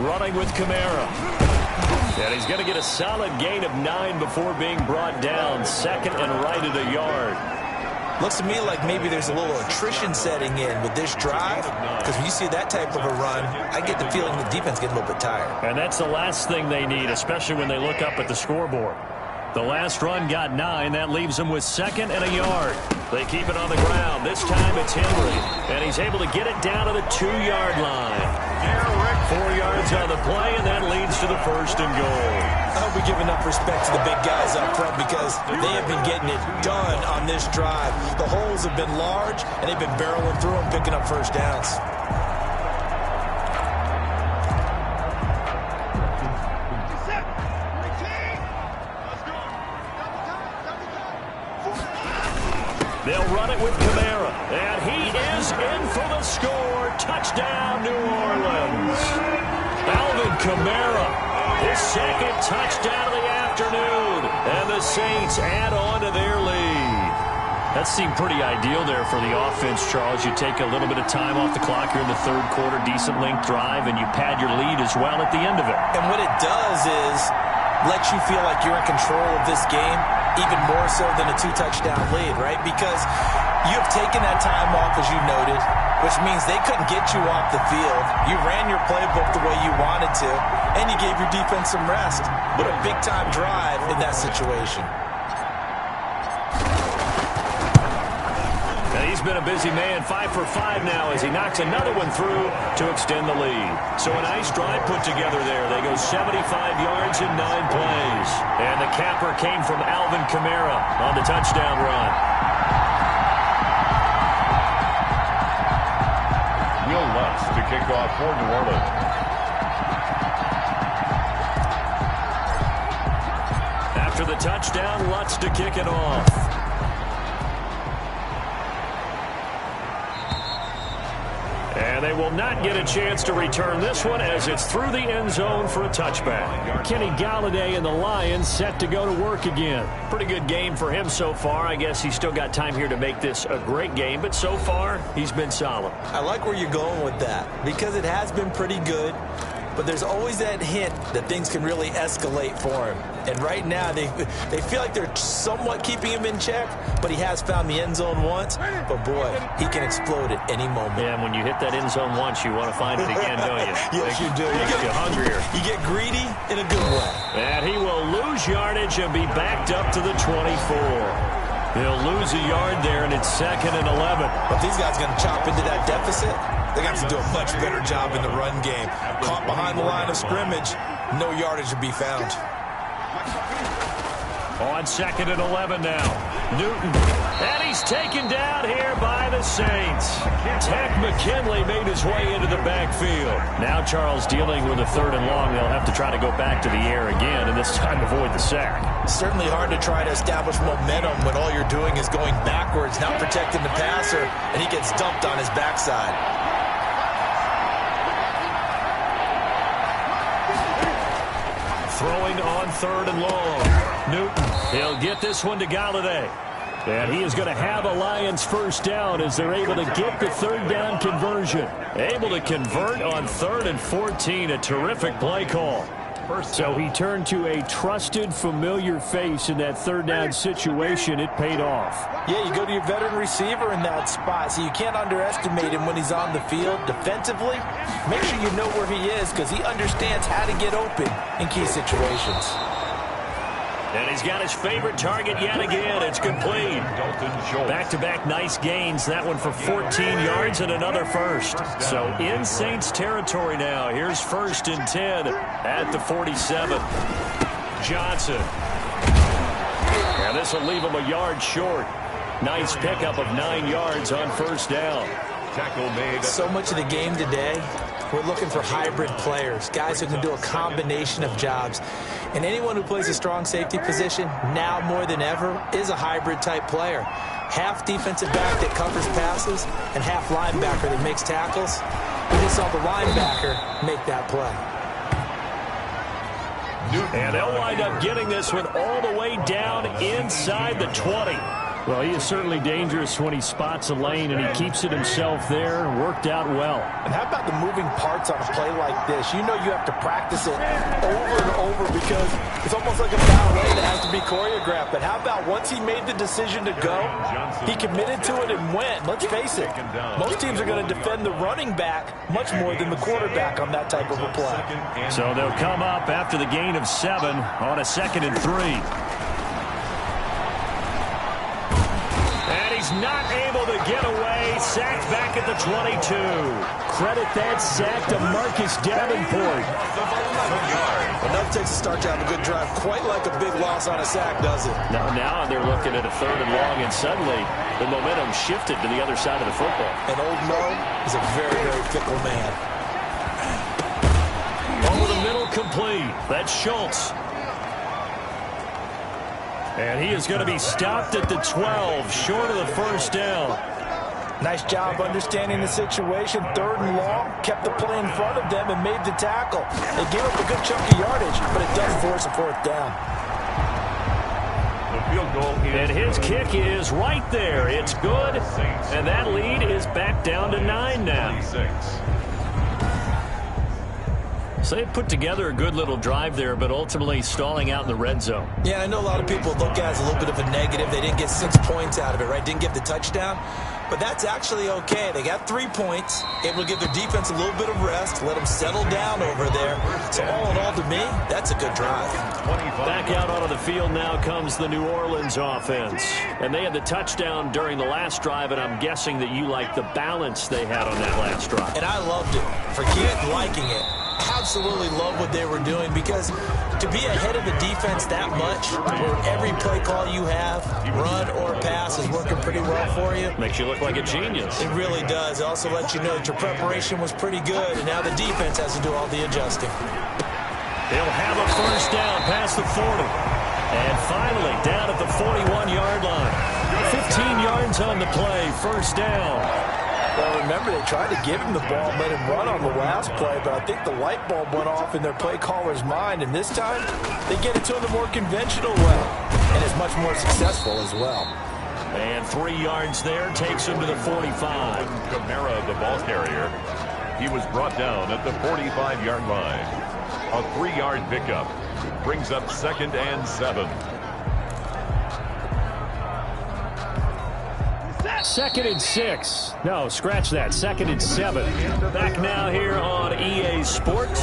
Running with Kamara. And he's going to get a solid gain of 9 before being brought down. 2nd and right at a yard. Looks to me like maybe there's a little attrition setting in with this drive because when you see that type of a run, I get the feeling the defense getting a little bit tired. And that's the last thing they need, especially when they look up at the scoreboard. The last run got 9. That leaves them with 2nd and a yard. They keep it on the ground. This time it's Henry. And he's able to get it down to the 2-yard line. 4 yards on the play, and that leads to the first and goal. I hope we give enough respect to the big guys up front because they have been getting it done on this drive. The holes have been large, and they've been barreling through them, picking up first downs. They'll run it with Kamara, and he is in for the score. Touchdown, New Orleans. Alvin Kamara, his second touchdown of the afternoon, and the Saints add on to their lead. That seemed pretty ideal there for the offense, Charles. You take a little bit of time off the clock here in the third quarter, decent length drive, and you pad your lead as well at the end of it. And what it does is let you feel like you're in control of this game, even more so than a 2-touchdown lead, right? Because you have taken that time off, as you noted, which means they couldn't get you off the field. You ran your playbook the way you wanted to, and you gave your defense some rest. What a big-time drive in that situation. Now he's been a busy man, 5 for 5 now as he knocks another one through to extend the lead. So a nice drive put together there. They go 75 yards in 9 plays. And the capper came from Alvin Kamara on the touchdown run. Will Lutz to kick off for New Orleans. After the touchdown, Lutz to kick it off. And they will not get a chance to return this one as it's through the end zone for a touchback. Kenny Galladay and the Lions set to go to work again. Pretty good game for him so far. I guess he's still got time here to make this a great game, but so far he's been solid. I like where you're going with that because it has been pretty good, but there's always that hint that things can really escalate for him. And right now, they feel like they're somewhat keeping him in check, but he has found the end zone once. But, boy, he can explode at any moment. Yeah, and when you hit that end zone once, you want to find it again, don't you? Yes, you do. You get hungrier. You get greedy in a good way. And he will lose yardage and be backed up to the 24. They'll lose a yard there, and it's 2nd and 11. But these guys are going to chop into that deficit. They got to do a much better job in the run game. Caught behind the line of scrimmage, no yardage to be found. On 2nd and 11 now. Newton. And he's taken down here by the Saints. Tech McKinley made his way into the backfield. Now Charles dealing with a 3rd and long. They'll have to try to go back to the air again, and this time avoid the sack. Certainly hard to try to establish momentum when all you're doing is going backwards, not protecting the passer, and he gets dumped on his backside. Throwing on 3rd and long. Newton. He'll get this one to Galladay. And he is going to have a Lions first down as they're able to get the 3rd down conversion. Able to convert on 3rd and 14. A terrific play call. So he turned to a trusted, familiar face in that 3rd down situation. It paid off. Yeah, you go to your veteran receiver in that spot, so you can't underestimate him when he's on the field. Defensively, make sure you know where he is because he understands how to get open in key situations. And he's got his favorite target yet again. It's complete. Back-to-back nice gains. That one for 14 yards and another first. So in Saints territory now. Here's 1st and 10 at the 47. Johnson. And this will leave him a yard short. Nice pickup of 9 yards on 1st down. Tackle made. So much of the game today, we're looking for hybrid players, guys who can do a combination of jobs. And anyone who plays a strong safety position, now more than ever, is a hybrid-type player. Half defensive back that covers passes and half linebacker that makes tackles. We just saw the linebacker make that play. And they'll wind up getting this one all the way down inside the 20. Well, he is certainly dangerous when he spots a lane, and he keeps it himself there. Worked out well. And how about the moving parts on a play like this? You know you have to practice it over and over because it's almost like a ballet that has to be choreographed. But how about once he made the decision to go, he committed to it and went. Let's face it, most teams are going to defend the running back much more than the quarterback on that type of a play. So they'll come up after the gain of 7 on a 2nd and 3. is not able to get away. Sacked back at the 22. Credit that sack to Marcus Davenport. Enough takes to start to have a good drive. Quite like a big loss on a sack, does it? Now they're looking at a 3rd and long, and suddenly the momentum shifted to the other side of the football. And Old Mo is a very, very fickle man. Over the middle, complete. That's Schultz. And he is going to be stopped at the 12, short of the first down. Nice job understanding the situation. 3rd and long, kept the play in front of them and made the tackle. They gave up a good chunk of yardage, but it does force a 4th down. The field goal is and his kick is right there. It's good, and that lead is back down to 9 now. 26. So they put together a good little drive there, but ultimately stalling out in the red zone. Yeah, I know a lot of people look at it as a little bit of a negative. They didn't get 6 points out of it, right? Didn't get the touchdown. But that's actually okay. They got 3 points, able to give their defense a little bit of rest, let them settle down over there. So all in all, to me, that's a good drive. Back out onto the field now comes the New Orleans offense. And they had the touchdown during the last drive, and I'm guessing that you like the balance they had on that last drive. And I loved it. Forget liking it. Absolutely love what they were doing, because to be ahead of a defense that much, where every play call you have, run or pass, is working pretty well for you. Makes you look like a genius. It really does. It also lets you know that your preparation was pretty good, and now the defense has to do all the adjusting. They'll have a first down past the 40. And finally, down at the 41-yard line. 15 yards on the play, first down. Well, remember, they tried to give him the ball and let him run on the last play, but I think the light bulb went off in their play caller's mind, and this time they get it to him the more conventional way, and it's much more successful as well. And 3 yards there takes him to the 45. Kamara, the ball carrier. He was brought down at the 45-yard line. A 3-yard pickup brings up 2nd and 7. 2nd and 6. No, scratch that. 2nd and 7. Back now here on EA Sports.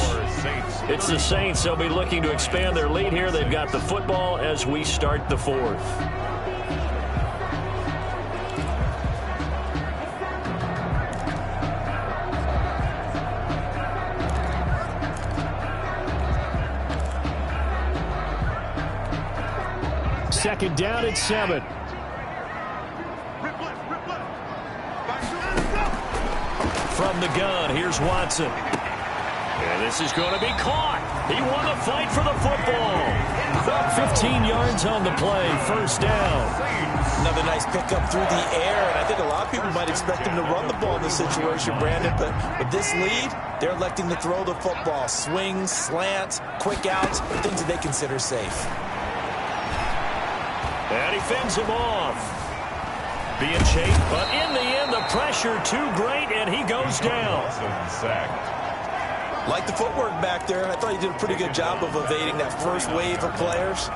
It's the Saints. They'll be looking to expand their lead here. They've got the football as we start the 4th. Second down at 7. From the gun, here's Watson. And this is going to be caught. He won the fight for the football. 15 yards on the play, first down. Another nice pickup through the air, and I think a lot of people might expect him to run the ball in this situation, Brandon, but with this lead, they're electing to throw the football. Swings, slants, quick outs, things that they consider safe. And he fends him off. Being chased, but in the end, the pressure too great, and he goes down. Like the footwork back there, I thought he did a pretty good job of evading that first wave of players.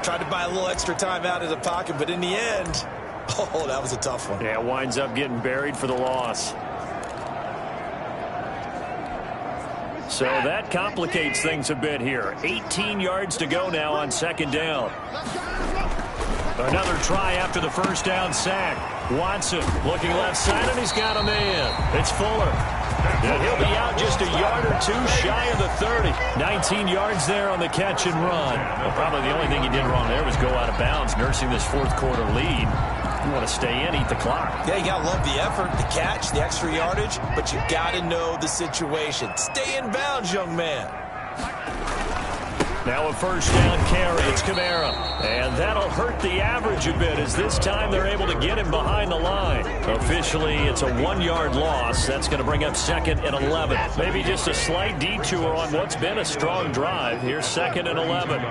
Tried to buy a little extra time out of the pocket, but in the end, oh, that was a tough one. Yeah, winds up getting buried for the loss. So that complicates things a bit here. 18 yards to go now on 2nd down. Another try after the first down sack. Watson looking left side, and he's got a man. It's Fuller. And he'll be out just a yard or two shy of the 30. 19 yards there on the catch and run. Well, probably the only thing he did wrong there was go out of bounds, nursing this 4th quarter lead. You want to stay in, eat the clock. Yeah, you got to love the effort, the catch, the extra yardage, but you got to know the situation. Stay in bounds, young man. Now a first down carry. It's Kamara. And that'll hurt the average a bit, as this time they're able to get him behind the line. Officially, it's a 1-yard loss. That's going to bring up 2nd and 11. Maybe just a slight detour on what's been a strong drive. Here's 2nd and 11.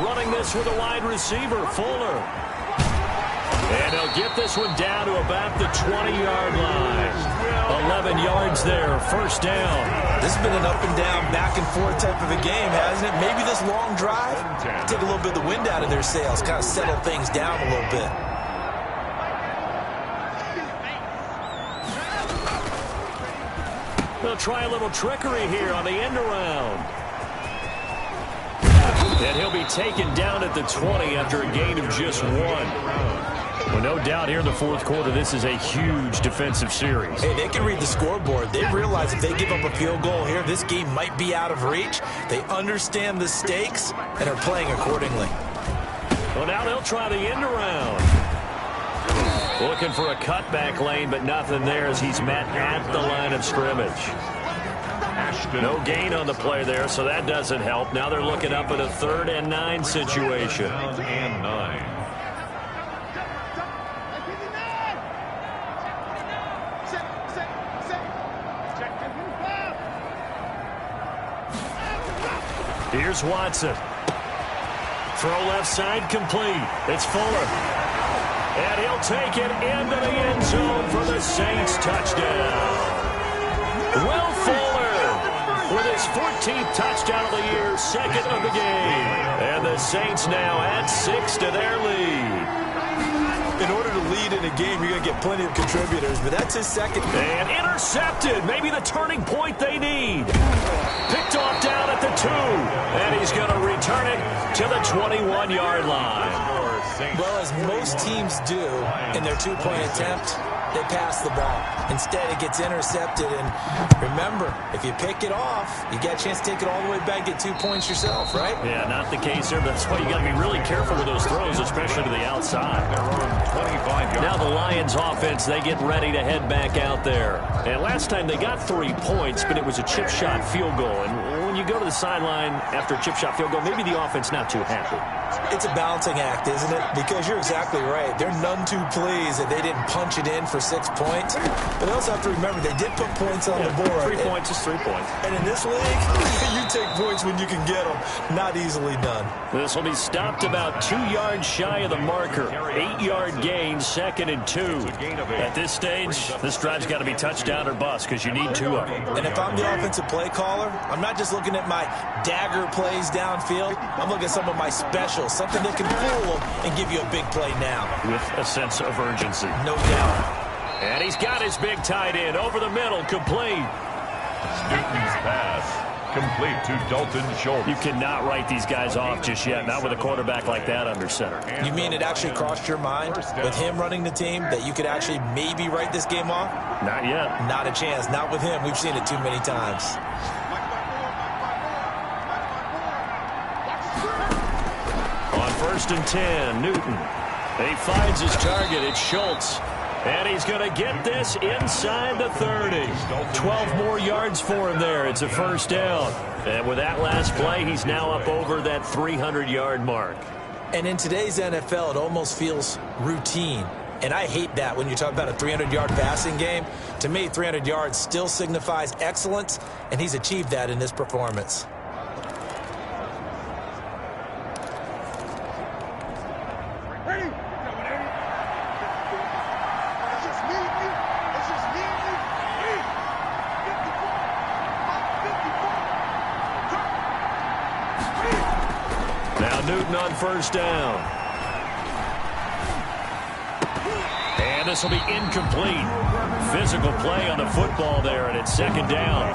Running this with a wide receiver, Fuller. And they'll get this one down to about the 20-yard line. 11 yards there, first down. This has been an up and down, back and forth type of a game, hasn't it? Maybe this long drive, take a little bit of the wind out of their sails, kind of settle things down a little bit. They'll try a little trickery here on the end around. And he'll be taken down at the 20 after a gain of just 1. Well, no doubt here in the fourth quarter, this is a huge defensive series. Hey, they can read the scoreboard. They realize if they give up a field goal here, this game might be out of reach. They understand the stakes and are playing accordingly. Well, now they'll try the end around. Looking for a cutback lane, but nothing there as he's met at the line of scrimmage. No gain on the play there, so that doesn't help. Now they're looking up at a 3rd and 9 situation. 3rd and 9. Here's Watson. Throw left side complete. It's Fuller. And he'll take it into the end zone for the Saints touchdown. Will Fuller with his 14th touchdown of the year, 2nd of the game. And the Saints now add 6 to their lead. In order to lead in a game, you're going to get plenty of contributors, but that's his 2nd. And intercepted. Maybe the turning point they need. Picked off down at the 2. And he's going to return it to the 21-yard line. Well, as most teams do in their 2-point attempt, they pass the ball. Instead, it gets intercepted. And remember, if you pick it off, you get a chance to take it all the way back, get 2 points yourself, right? Yeah, not the case here. That's why you got to be really careful with those throws, especially to the outside. Now the Lions offense, they get ready to head back out there. And last time they got 3 points, but it was a chip shot field goal. And when you go to the sideline after a chip shot field goal, maybe the offense not too happy. It's a balancing act, isn't it? Because you're exactly right. They're none too pleased that they didn't punch it in for 6 points. But they also have to remember they did put points on the board. 3 points is 3 points. And in this league, you take points when you can get them. Not easily done. This will be stopped about 2 yards shy of the marker. 8-yard gain, 2nd and 2. At this stage, this drive's got to be touchdown or bust because you need 2 of them. And if I'm the offensive play caller, I'm not just looking at my dagger plays downfield. I'm looking at some of my specials, something that can fool them and give you a big play now. With a sense of urgency. No doubt. And he's got his big tight end over the middle, complete. Newton's pass, complete to Dalton Schultz. You cannot write these guys off just yet, not with a quarterback like that under center. You mean it actually crossed your mind with him running the team that you could actually maybe write this game off? Not yet. Not a chance. Not with him. We've seen it too many times. On 1st and 10, Newton. He finds his target. It's Schultz. And he's going to get this inside the 30. 12 more yards for him there. It's a 1st down. And with that last play, he's now up over that 300-yard mark. And in today's NFL, it almost feels routine. And I hate that when you talk about a 300-yard passing game. To me, 300 yards still signifies excellence, and he's achieved that in this performance. Newton on 1st down. And this will be incomplete. Physical play on the football there, and it's 2nd down.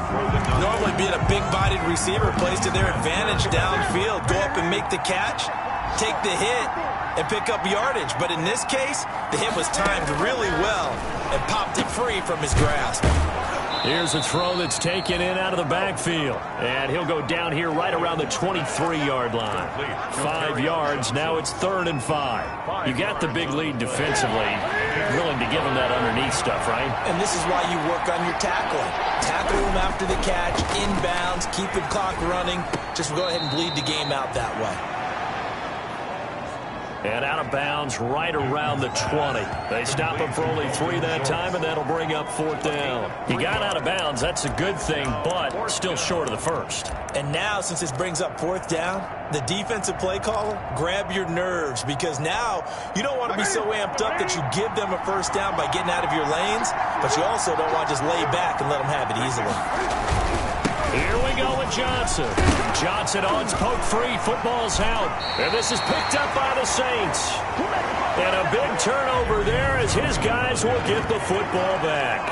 Normally being a big-bodied receiver plays to their advantage downfield. Go up and make the catch, take the hit, and pick up yardage. But in this case, the hit was timed really well and popped it free from his grasp. Here's a throw that's taken in out of the backfield. And he'll go down here right around the 23-yard line. 5 yards. Now it's 3rd and 5. You got the big lead defensively. Willing to give him that underneath stuff, right? And this is why you work on your tackling. Tackle him after the catch, inbounds, keep the clock running. Just go ahead and bleed the game out that way. And out of bounds right around the 20. They stop him for only 3 that time, and that'll bring up 4th down. He got out of bounds. That's a good thing, but still short of the 1st. And now, since this brings up 4th down, the defensive play caller, grab your nerves, because now you don't want to be so amped up that you give them a 1st down by getting out of your lanes, but you also don't want to just lay back and let them have it easily. Here we go with Johnson. Johnson on, it's poked free. Football's out. And this is picked up by the Saints. And a big turnover there as his guys will get the football back.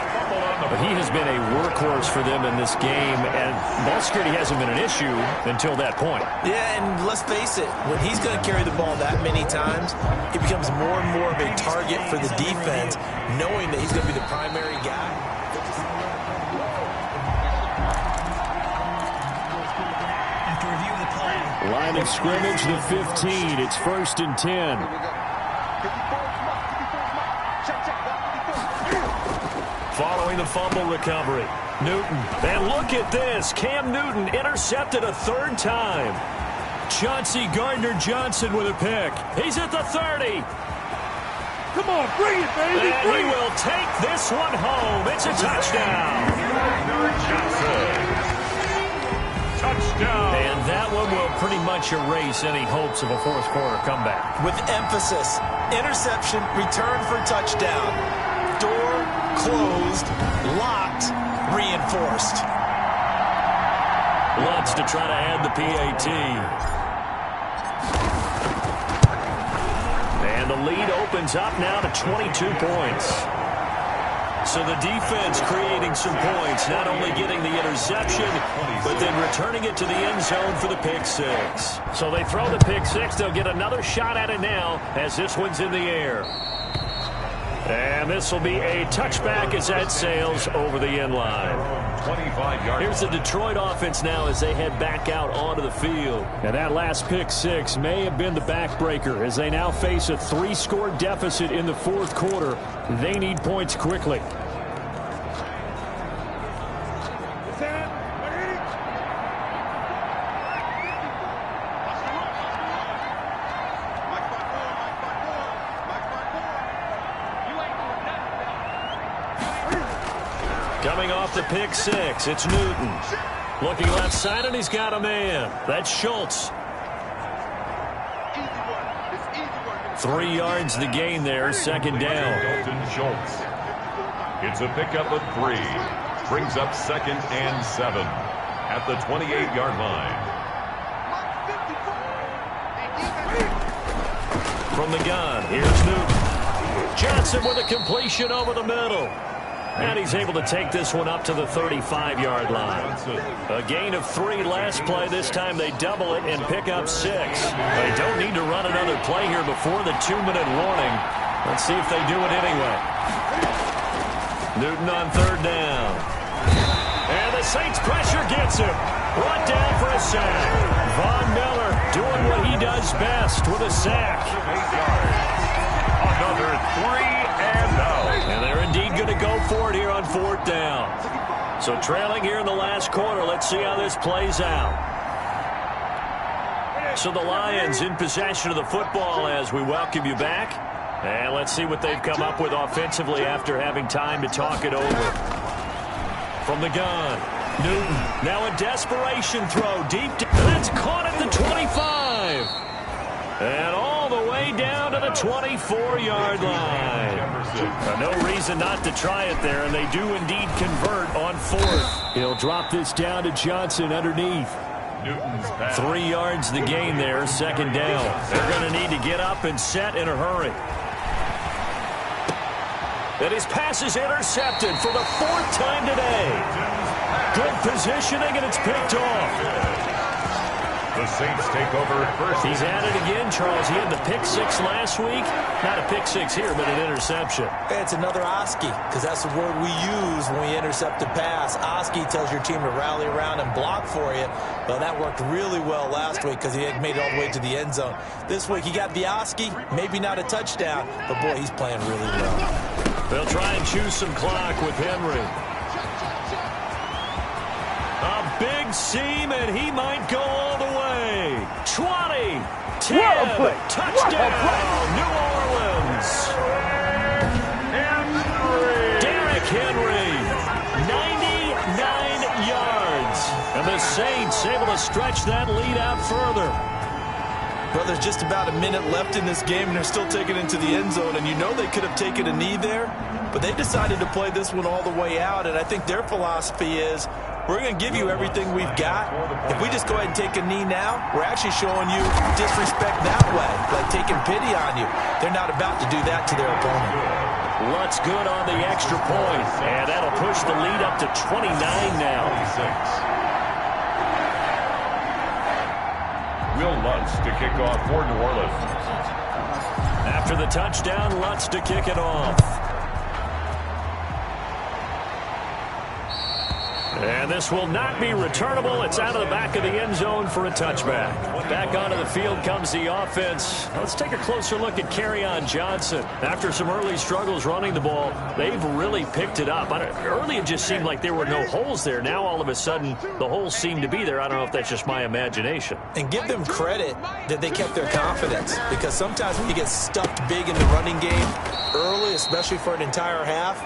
the He has been a workhorse for them in this game, and ball security hasn't been an issue until that point. Yeah, and let's face it, when he's going to carry the ball that many times, he becomes more and more of a target for the defense, knowing that he's going to be the primary guy. After review of the play. Line of scrimmage, the 15. It's 1st and 10. Following the fumble recovery, Newton. And look at this. Cam Newton intercepted a 3rd time. Chauncey Gardner-Johnson with a pick. He's at the 30. Come on, bring it, baby. And he will take this one home. It's a touchdown. touchdown. And that one will pretty much erase any hopes of a fourth-quarter comeback. With emphasis, interception, return for touchdown. Door closed, locked, reinforced. Lutz to try to add the PAT. And the lead opens up now to 22 points. So the defense creating some points, not only getting the interception, but then returning it to the end zone for the pick six. So they throw the pick six. They'll get another shot at it now as this one's in the air. And this will be a touchback as that sails over the end line. 25 yards. Here's the Detroit offense now as they head back out onto the field. And that last pick six may have been the backbreaker as they now face a 3-score deficit in the fourth quarter. They need points quickly. Coming off the pick six, it's Newton. Looking left side, and he's got a man. That's Schultz. 3 yards the gain there, second down. Dalton Schultz. It's a pickup of 3. Brings up 2nd and 7 at the 28-yard line. From the gun, here's Newton. Johnson with a completion over the middle. And he's able to take this one up to the 35-yard line. A gain of 3 last play. This time they double it and pick up 6. They don't need to run another play here before the 2-minute warning. Let's see if they do it anyway. Newton on 3rd down. And the Saints pressure gets him. Brought down for a sack. Von Miller doing what he does best with a sack. 8 yards. Another 3 and out. And they're indeed going to go for it here on 4th down. So trailing here in the last quarter. Let's see how this plays out. So the Lions in possession of the football as we welcome you back. And let's see what they've come up with offensively after having time to talk it over. From the gun, Newton. Now a desperation throw deep. That's caught at the 25. And all the way down to the 24-yard line. No reason not to try it there, and they do indeed convert on 4th. He'll drop this down to Johnson underneath. Newton's pass. 3 yards the gain there, 2nd down. They're going to need to get up and set in a hurry. And his pass is intercepted for the 4th time today. Good positioning, and it's picked off. The Saints take over first. He's at it again, Charles. He had the pick 6 last week. Not a pick 6 here, but an interception. It's another Oski, because that's the word we use when we intercept a pass. Oski tells your team to rally around and block for you. Well, that worked really well last week because he had made it all the way to the end zone. This week, he got the Oski, maybe not a touchdown, but boy, he's playing really well. They'll try and choose some clock with Henry. A big seam, and he might go all the way. 20, 10, touchdown, New Orleans. Derrick Henry, 99 yards. And the Saints able to stretch that lead out further. Well, there's just about a minute left in this game, and they're still taking it into the end zone. And you know they could have taken a knee there, but they decided to play this one all the way out. And I think their philosophy is, we're going to give you everything we've got. If we just go ahead and take a knee now, we're actually showing you disrespect that way, like taking pity on you. They're not about to do that to their opponent. Lutz good on the extra point, and that'll push the lead up to 29 now. Will Lutz to kick off for New Orleans. After the touchdown, Lutz to kick it off. And this will not be returnable. It's out of the back of the end zone for a touchback. Back onto the field comes the offense. Let's take a closer look at Kerryon Johnson. After some early struggles running the ball, they've really picked it up. Early it just seemed like there were no holes there. Now all of a sudden the holes seem to be there. I don't know if that's just my imagination. And give them credit that they kept their confidence, because sometimes when you get stuffed big in the running game early, especially for an entire half,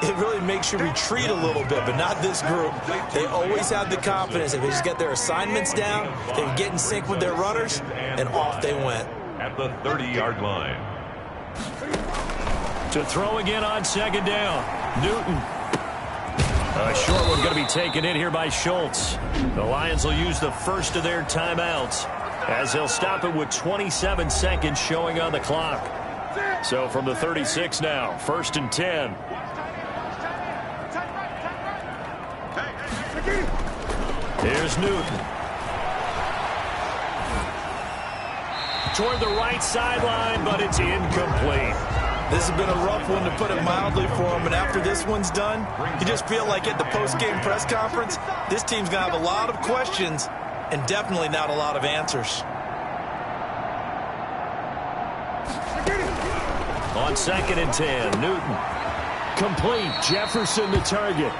it really makes you retreat a little bit, but not this group. They always have the confidence. If they just get their assignments down, they would get in sync with their runners, and off they went. At the 30-yard line. To throw again on second down, Newton. A short one going to be taken in here by Schultz. The Lions will use the first of their timeouts as they'll stop it with 27 seconds showing on the clock. So from the 36 now, 1st and 10. Here's Newton. Toward the right sideline, but it's incomplete. This has been a rough one, to put it mildly, for him. And after this one's done, you just feel like at the post-game press conference, this team's going to have a lot of questions and definitely not a lot of answers. On 2nd and 10, Newton. Complete. Jefferson the target.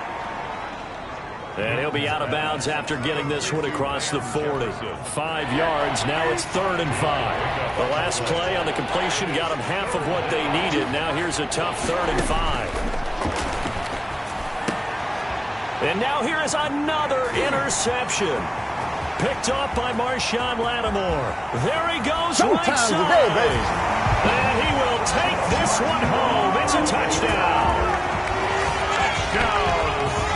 And he'll be out of bounds after getting this one across the 40. 5 yards. Now it's 3rd and 5. The last play on the completion got them half of what they needed. Now here's a tough 3rd and 5. And now here is another interception. Picked off by Marshawn Lattimore. There he goes, right side. And he will take this one home. It's a touchdown.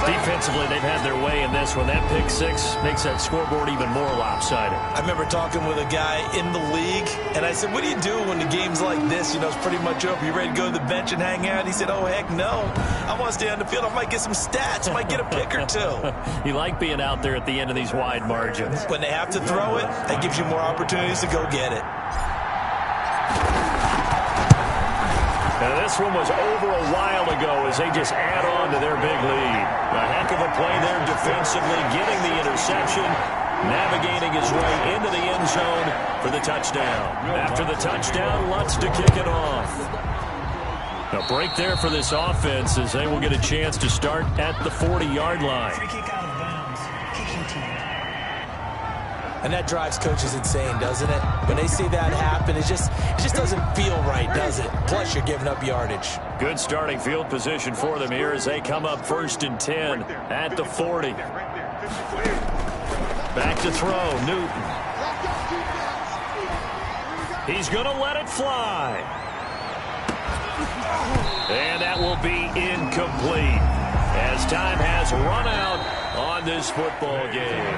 Defensively, they've had their way in this one. That pick six makes that scoreboard even more lopsided. I remember talking with a guy in the league, and I said, what do you do when the game's like this? You know, it's pretty much over. You ready to go to the bench and hang out? He said, oh, heck no. I want to stay on the field. I might get some stats. I might get a pick or two. You like being out there at the end of these wide margins. When they have to throw it, that gives you more opportunities to go get it. Now, this one was over a while ago as they just add on to their big lead. A heck of a play there defensively, getting the interception, navigating his way into the end zone for the touchdown. After the touchdown, Lutz to kick it off. A break there for this offense as they will get a chance to start at the 40-yard line. Free kick out of bounds. Kicking team. And that drives coaches insane, doesn't it? When they see that happen, it just doesn't feel right, does it? Plus, you're giving up yardage. Good starting field position for them here as they come up 1st and 10 at the 40. Back to throw, Newton. He's going to let it fly. And that will be incomplete as time has run out on this football game.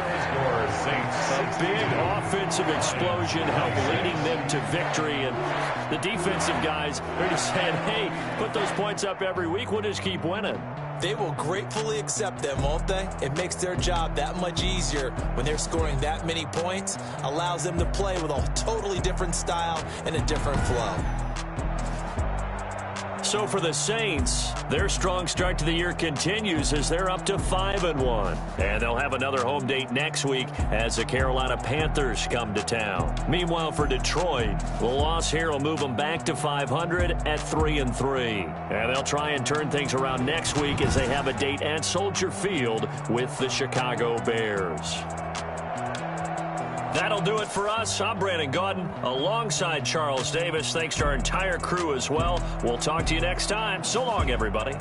A big offensive explosion helped leading them to victory, and the defensive guys are just saying, hey, put those points up every week, we'll just keep winning. They will gratefully accept them, won't they? It makes their job that much easier when they're scoring that many points, allows them to play with a totally different style and a different flow. So for the Saints, their strong start to the year continues as they're up to 5-1. And they'll have another home date next week as the Carolina Panthers come to town. Meanwhile, for Detroit, the loss here will move them back to 500 at 3-3. And they'll try and turn things around next week as they have a date at Soldier Field with the Chicago Bears. That'll do it for us. I'm Brandon Gaudin alongside Charles Davis. Thanks to our entire crew as well. We'll talk to you next time. So long, everybody.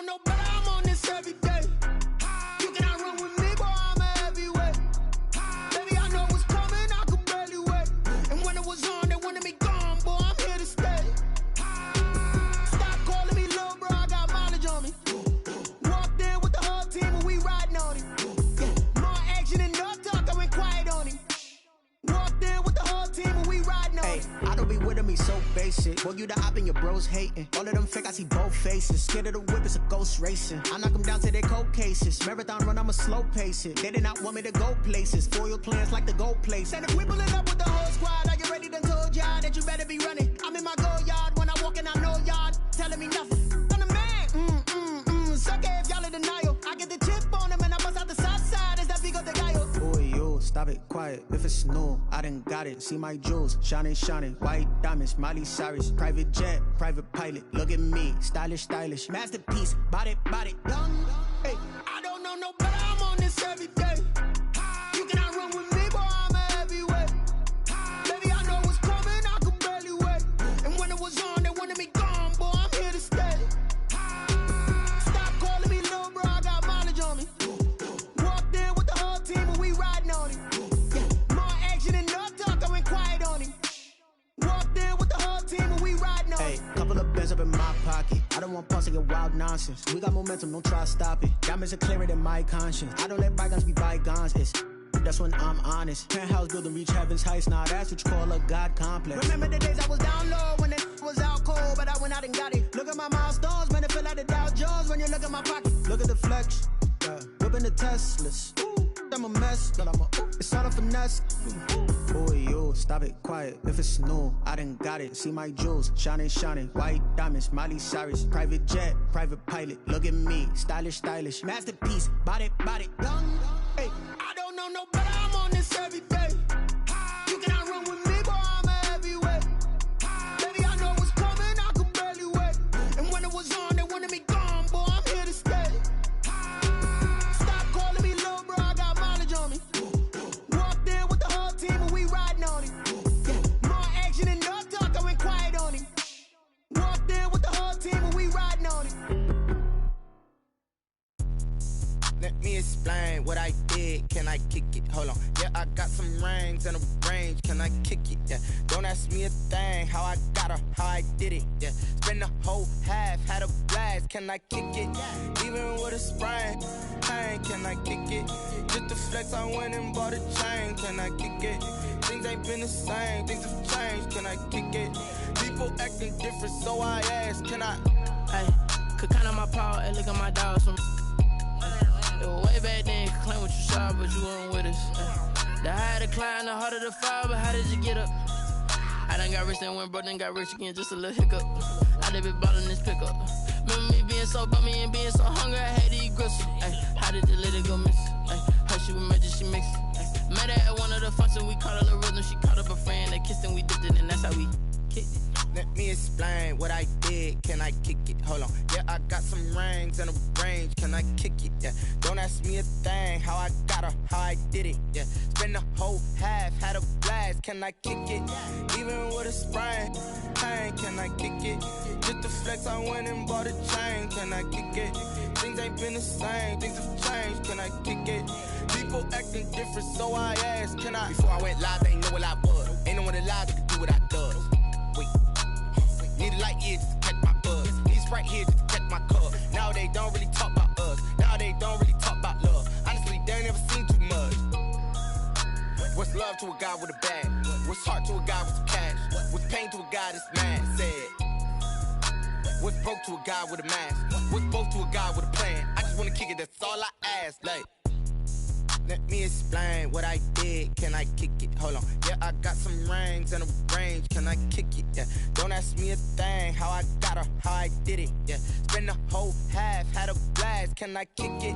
No better, I'm on this every day. You cannot run with me, boy, I'm a heavyweight. Baby, I know what's coming, I could barely wait. And when it was on, they wanted me gone, boy, I'm here to stay. Stop calling me little bro, I got mileage on me. Walked in with the whole team and we riding on him. Yeah, more action and no talk, I went quiet on him. Walked in with the whole team and we riding on him. I don't be with him, he's so basic. Boy, you the op and your bros hating. All of them fake, I see both faces. Scared of the whip, it's a ghost racing. I knock them down to their cold cases. Marathon run, I'ma slow pace it. They did not want me to go places. Foil plans like the gold place. And if we pulling up with the whole squad, are you ready? Done told y'all that you better be running. I'm in my go yard. When I walk in, I know y'all telling me nothing. I'm the man. Suck it if y'all in denial. I get the chip on them and I bust out the south side. Is that Vigo de Gallo? Boy, yo, stop it, quiet. If it's new, I done got it. See my jewels, shining, shining. White diamonds, Miley Cyrus. Private jet, private pilot. Look at me, stylish, stylish. Masterpiece, body, young. Hey, I don't know no better, I'm on this every day. You cannot run with me, boy, I'm a heavyweight. Baby, I know what's coming, I could barely wait. And when it was on, they wanted me gone, boy, I'm here to stay. Stop calling me little bro, I got mileage on me. Walked in with the whole team and we riding on him. Yeah, more action and no talk, I went quiet on him. Walked in with the whole team and we riding on him. Hey, couple of bands up in my pocket. I don't want pause to get wild nonsense. We got momentum, don't try to stop it. Diamonds are clearer than my conscience. I don't let bygones be bygones. That's when I'm honest. Penthouse building reach heaven's heights. Now that's what you call a God complex. Remember the days I was down low when it was out cold, but I went out and got it. Look at my milestones, man, it feel like the Dow Jones when you look at my pocket. Look at the flex, whipping the Teslas. I'm a mess, but it's all a finesse. Boy, yo, stop it, quiet. If it's new, I done got it. See my jewels, shining, shining. White diamonds, Miley Cyrus. Private jet, private pilot. Look at me, stylish, stylish. Masterpiece, body, young. Hey, I don't know no better, I'm on this every day. You cannot run with me, boy, I'm a heavyweight. Baby, I know what's coming, I could barely wait. And when it was on, they wanted me gone, boy, I'm here to stay. Stop calling me little bro, I got mileage on me. Walked in with the whole team and we riding on him. Yeah, more action and no talk, I went quiet on him. Walked in with the whole team and we riding on him. Let me explain what I did. Can I kick it? Hold on. Yeah, I got some rings and a range. Can I kick it? Yeah. Don't ask me a thing. How I got her, how I did it. Yeah. Spend the whole half, had a blast. Can I kick it? Even with a sprain. Hey, can I kick it? Just the flex, I went and bought a chain. Can I kick it? Things ain't been the same. Things have changed. Can I kick it? People acting different, so I ask. Can I? Hey. Could count on my power, and look at my dogs. Way back then, you could claim what you saw, but you weren't with us. The higher the climb, the harder the fall, but how did you get up? I done got rich, then went broke, then got rich again, just a little hiccup. I done been ballin' this pickup. Remember me being so bummy and being so hungry, I had to eat gristle. How did you let it go miss? Her she was magic, she mixed. Met her at one of the functions, we caught a little rhythm. She caught up a friend, they kissed and we dipped it, and that's how we kicked it. Let me explain what I did. Can I kick it? Hold on. Yeah, I got some rings and a range. Can I kick it? Yeah. Don't ask me a thing. How I got her, how I did it. Yeah. Spend the whole half, had a blast. Can I kick it? Even with a sprain, pain. Can I kick it? Just the flex, I went and bought a chain. Can I kick it? Things ain't been the same. Things have changed. Can I kick it? People acting different, so I asked. Can I? Before I went live, they ain't know what I was. Ain't no one alive that could do what I does. Wait. Need a light year just to catch my buzz. Need right here just to catch my cup. Now they don't really talk about us. Now they don't really talk about love. Honestly, they ain't never seen too much. What's love to a guy with a bag? What's heart to a guy with some cash? What's pain to a guy that's mad? Said. What's broke to a guy with a mask? What's both to a guy with a plan? I just wanna kick it, that's all I ask. Like, let me explain what I did. Can I kick it? Hold on. Yeah, I got some rings and a range. Can I kick it? Yeah. Don't ask me a thing. How I got her, how I did it. Yeah. Spend the whole half, had a blast. Can I kick it?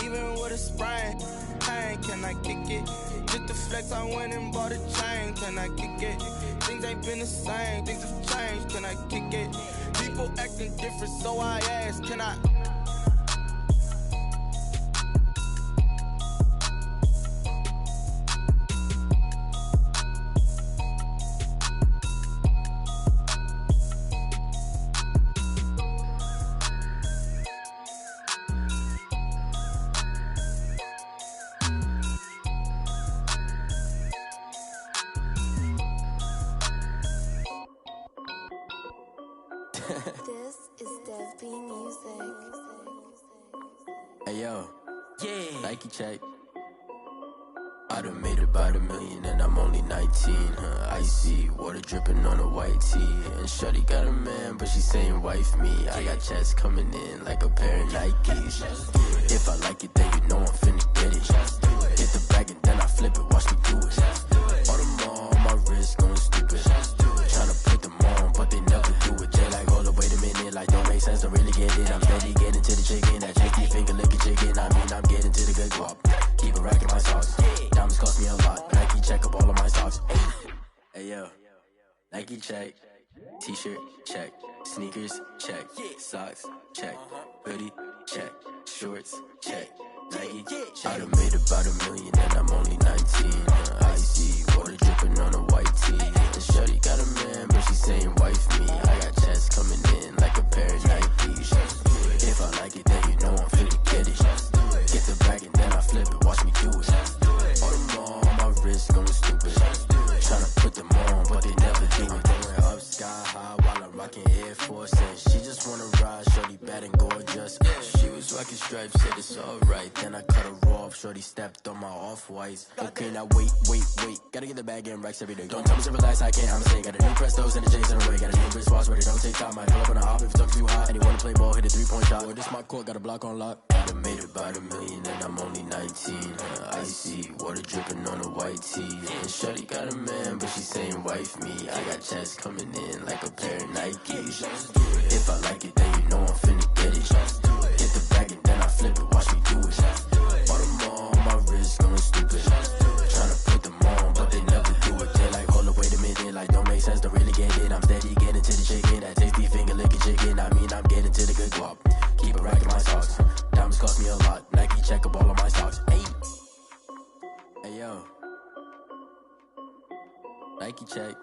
Even with a sprain, pain. Can I kick it? Just the flex, I went and bought a chain. Can I kick it? Things ain't been the same. Things have changed. Can I kick it? People acting different, so I ask. Can I? This is Dev B Music. Hey yo, yeah. Nike check. I done made about $1 million and I'm only 19. Icy water dripping on a white tee. And shorty got a man, but she saying wife me. I got checks coming in like a pair of Nikes. If I like it, then you know I'm finna get it. Hit the bag and then I flip it, watch me do it. All them on my wrist going stupid. Tryna put them on, but they never do it. They like, hold up, wait a minute, like don't make sense, don't really get it. I'm steady getting to the chicken, that chicky finger licking chicken. I mean, I'm getting to the good guap. Keep a rack in my socks. Diamonds cost me a lot. Nike check up all of my socks. Hey yo, Nike check. T-shirt check. Sneakers check. Socks check. Hoodie check. Shorts check. Nike I done made about $1 million and I'm only 19. Icy water dripping on a white tee. And shorty got a man, but she saying wife me. I got checks coming in like a pair of Nikes. If I like it, then you know I'm finna get it. Get the bag and then I flip it, watch me do it. All them on my wrist going stupid. Tryna put them on, but they never do it. Going up sky high while I'm rocking Air Force. And she just wanna ride, shorty bad and gorgeous. She was rocking stripes, said it's alright. Then I cut her off, shorty stepped on my off-whites. Okay, now wait. Gotta get the bag and racks every day. Don't tell me to relax, I can't, I'm saying. Got a new Prestos and the J's in the way. Got a new wristwatch, but it don't take time. I pull up on a hop if it's talking too hot. And he wanna play ball, hit a 3-point shot. Boy, this my court, got a block on lock. I done made about $1 million and I'm only 19. Icy water dripping on a white tee. And shorty got a man, but she saying wife me. I got checks coming in like a pair of Nikes. If I like it, then you know I'm finna get it. Hit the bag and then I flip it, watch me do it. All them on my wrist going stupid. Tryna put them on, but they never do it. They like, hold up, wait a minute, like don't make sense, don't really get it. I'm steady getting to the chicken, that tasty finger licking chicken. I mean, I'm getting to the good guap. Keep a rack in my socks. Diamonds cost me a lot. Nike check up all of my stocks. Hey yo, Nike check.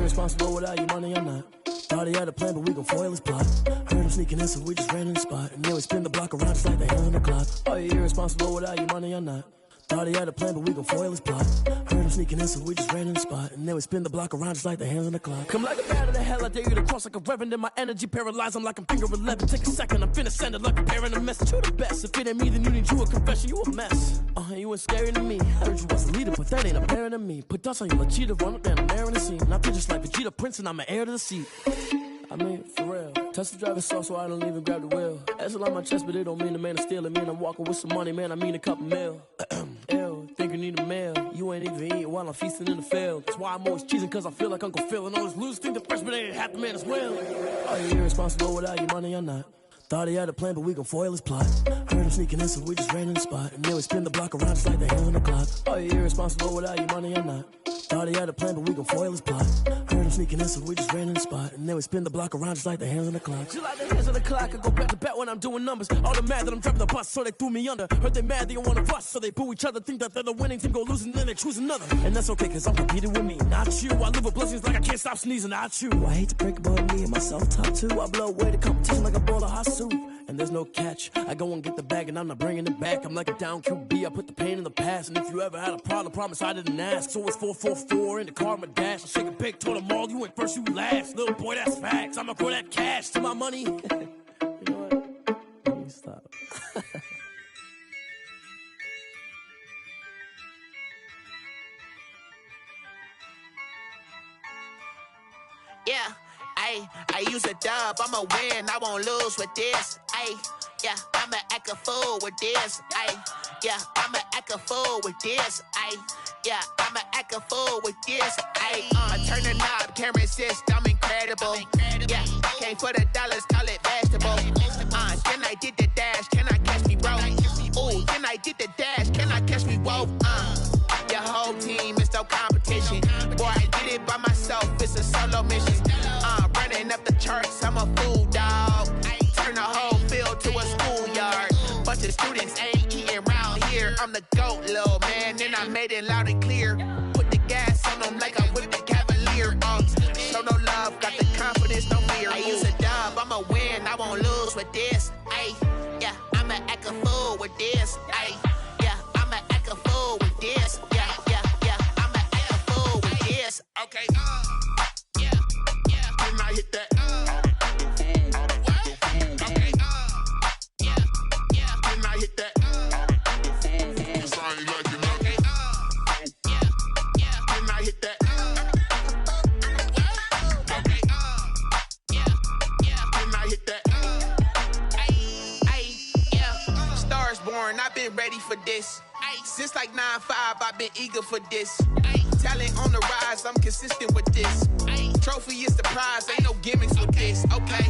Responsible without your money or not. Thought he had a plan, but we gon' foil his plot. Heard him sneaking in, so we just ran in the spot. And then we spin the block around just like they on the clock. Are you irresponsible without your money or not? Thought he had a plan, but we gon' foil his plot. Heard him sneaking in, so we just ran in the spot. And then we spin the block around just like the hands on the clock. Come like a bat of the hell, I dare you to cross like a reverend. In my energy paralyzed, I'm like I'm finger 11. Take a second, I'm finna send it like a parent a message. You the best, if it ain't me, then you need you a confession. You a mess, you ain't scary to me. Heard you was a leader, but that ain't apparent to me. Put dust on you like cheetah, run up down the air in the scene. I feel just like Vegeta Prince, and I'm an heir to the seat. I mean, for real. Touch the driver's soft so I don't even grab the wheel. That's on my chest, but it don't mean the man is stealing. Mean I'm walking with some money, man, I mean a couple mil. Ew, think you need a meal. You ain't even eating while I'm feasting in the field. That's why I'm always cheesing, cause I feel like Uncle Phil. And all this loose think the freshman ain't half the man as well. Are you irresponsible without your money or not? Thought he had a plan, but we gon' foil his plot. Heard him sneaking in, so we just ran in the spot. And then we spin the block around just like the hands on the clock. Are you irresponsible without your money or not? Thought he had a plan, but we gon' foil his plot. Heard him sneaking in, so we just ran in the spot. And then we spin the block around just like the hands on the clock. Just like the hands on the clock, I go back to back when I'm doing numbers. All the mad that I'm driving the bus, so they threw me under. Heard they mad, they don't wanna rush, so they boo each other. Think that they're the winning team, go losing, then they choose another. And that's okay, cause I'm competing with me, not you. I live with blessings like I can't stop sneezing, not you. I hate to break about me and myself top two. I blow away the competition like a bowl of hot soup. And there's no catch. I go and get the bag and I'm not bringing it back. I'm like a down QB, I put the pain in the past. And if you ever had a problem, promise I didn't ask. So it's 4-4-4 in the car, my dash. I shake a big, told them all, you went first, you last. Little boy, that's facts. I'ma throw that cash to my money. You know what? Let me stop. Yeah, I use a dub, I'ma win, I won't lose with this. Yeah, I'ma act a fool with this. Yeah, I'ma act a fool with this. Yeah, I'ma act a fool with this. I turn the knob, can't resist, I'm incredible. Yeah, came for the dollars, call it vegetable. Then I did the dash, can I catch me, bro? Ooh, then I did the dash, can I catch me, whoa? Your whole team is no competition. Boy, I did it by myself, it's a solo mission. Running up the charts, I'm a fool, dog. Turn the whole field to a schoolyard. Bunch of students ain't eating round here. I'm the GOAT, little man, and I made it loud and clear. Put the gas on them like I'm with the Cavalier. Show no love, got the confidence, no fear. I use a dub, I'ma win, I won't lose with this. Yeah, I'ma act a fool with this. Yeah, I'ma act a fool with this. Yeah, I'ma act a fool with this. Okay, yeah, then I hit that. I've been ready for this. Since like 9-5, I've been eager for this. Talent on the rise, I'm consistent with this. Trophy is the prize, ain't no gimmicks with this. Okay,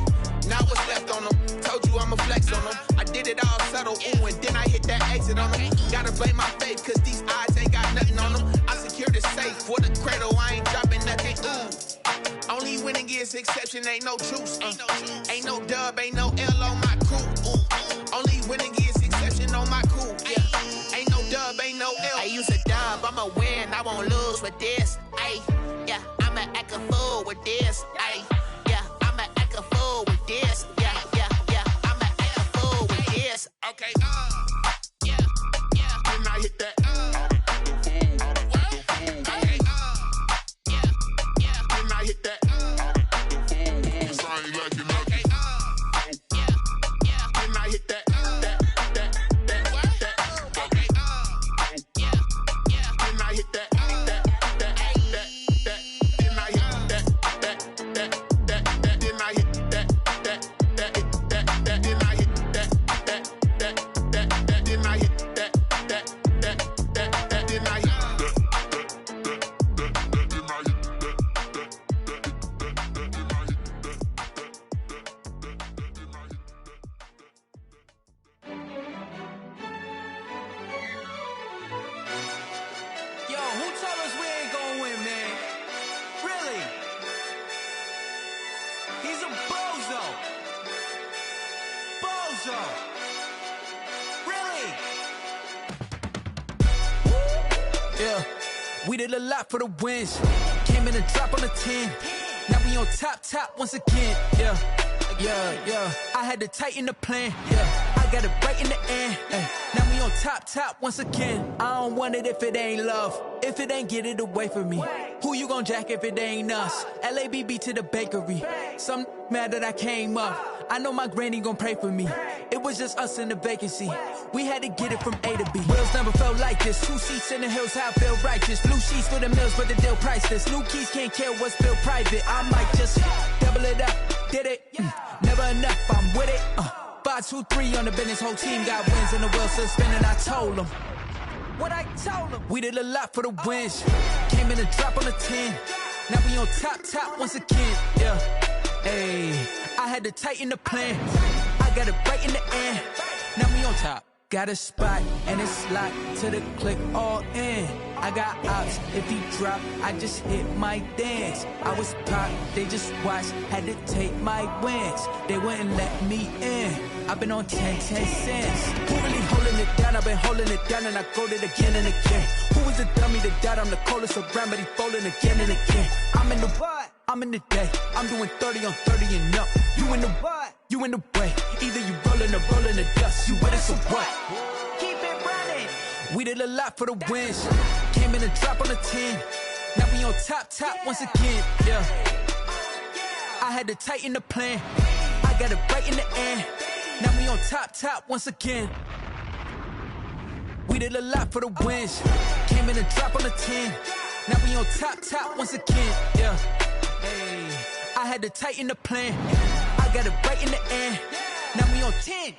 now what's left on them? Told you I'ma flex on them. I did it all subtle, ooh, and then I hit that exit on them. Gotta blame my faith, cause these eyes ain't got nothing on them. I secured the safe for the cradle, I ain't dropping nothing, ooh. Only winning is exception, ain't no truce. Ain't no dub, ain't no L on my crew. Ooh. Only winning is exception on my crew. Yeah. Ain't no dub, ain't no L. I use a dub, I'ma win, I won't lose with this. Yeah, I'ma act a fool with this. Yeah, I'ma act a fool with this. Yeah, I'ma act a fool with this. Okay, yeah, then I hit that. Then I hit that. We did a lot for the wins. Came in and drop on the 10. Now we on top once again. Yeah. I had to tighten the plan. Yeah. I I got it right in the end. Now we on top once again. I don't want it if it ain't love. If it ain't, get it away from me. Who you gon' jack if it ain't us? LABB to the bakery. Some mad that I came up. I know my granny gon' pray for me. It was just us in the vacancy. We had to get it from A to B. Wheels never felt like this. 2 seats in the hills, how I feel righteous. Blue sheets for the mills, but the deal priceless. New keys can't care what's still private. I might just double it up. Did it? Never enough, I'm with it. 5, 2, 3 on the business. Whole team got wins and the wheels still spinning. I told them what I told them. We did a lot for the wins. Came in a drop on the 10. Now we on top once again. Yeah. Hey, I had to tighten the plan. I got it right in the end. Now we on top. Got a spot and it's locked to the click all in. I got ops, if he drop, I just hit my dance. I was pop, they just watched, had to take my wins. They wouldn't let me in. I've been on 10 cents. Who really holding it down? I've been holding it down and I go it again and again. Who was the dummy that died? I'm the coldest around, but he folding again and again. I'm in the what? I'm in the day. I'm doing 30 on 30 and up. You in the what? You in the way. Either you rolling or rolling the dust. You with us or what? Keep it running. We did a lot for the wins. Came in a drop on the 10. Now we on top once again. Yeah. I had to tighten the plan. I got it right in the end. Now we on top once again. We did a lot for the wins. Came in a drop on the 10. Now we on top once again. Yeah. Hey, I had to tighten the plan. I got it right in the end. Now we on 10.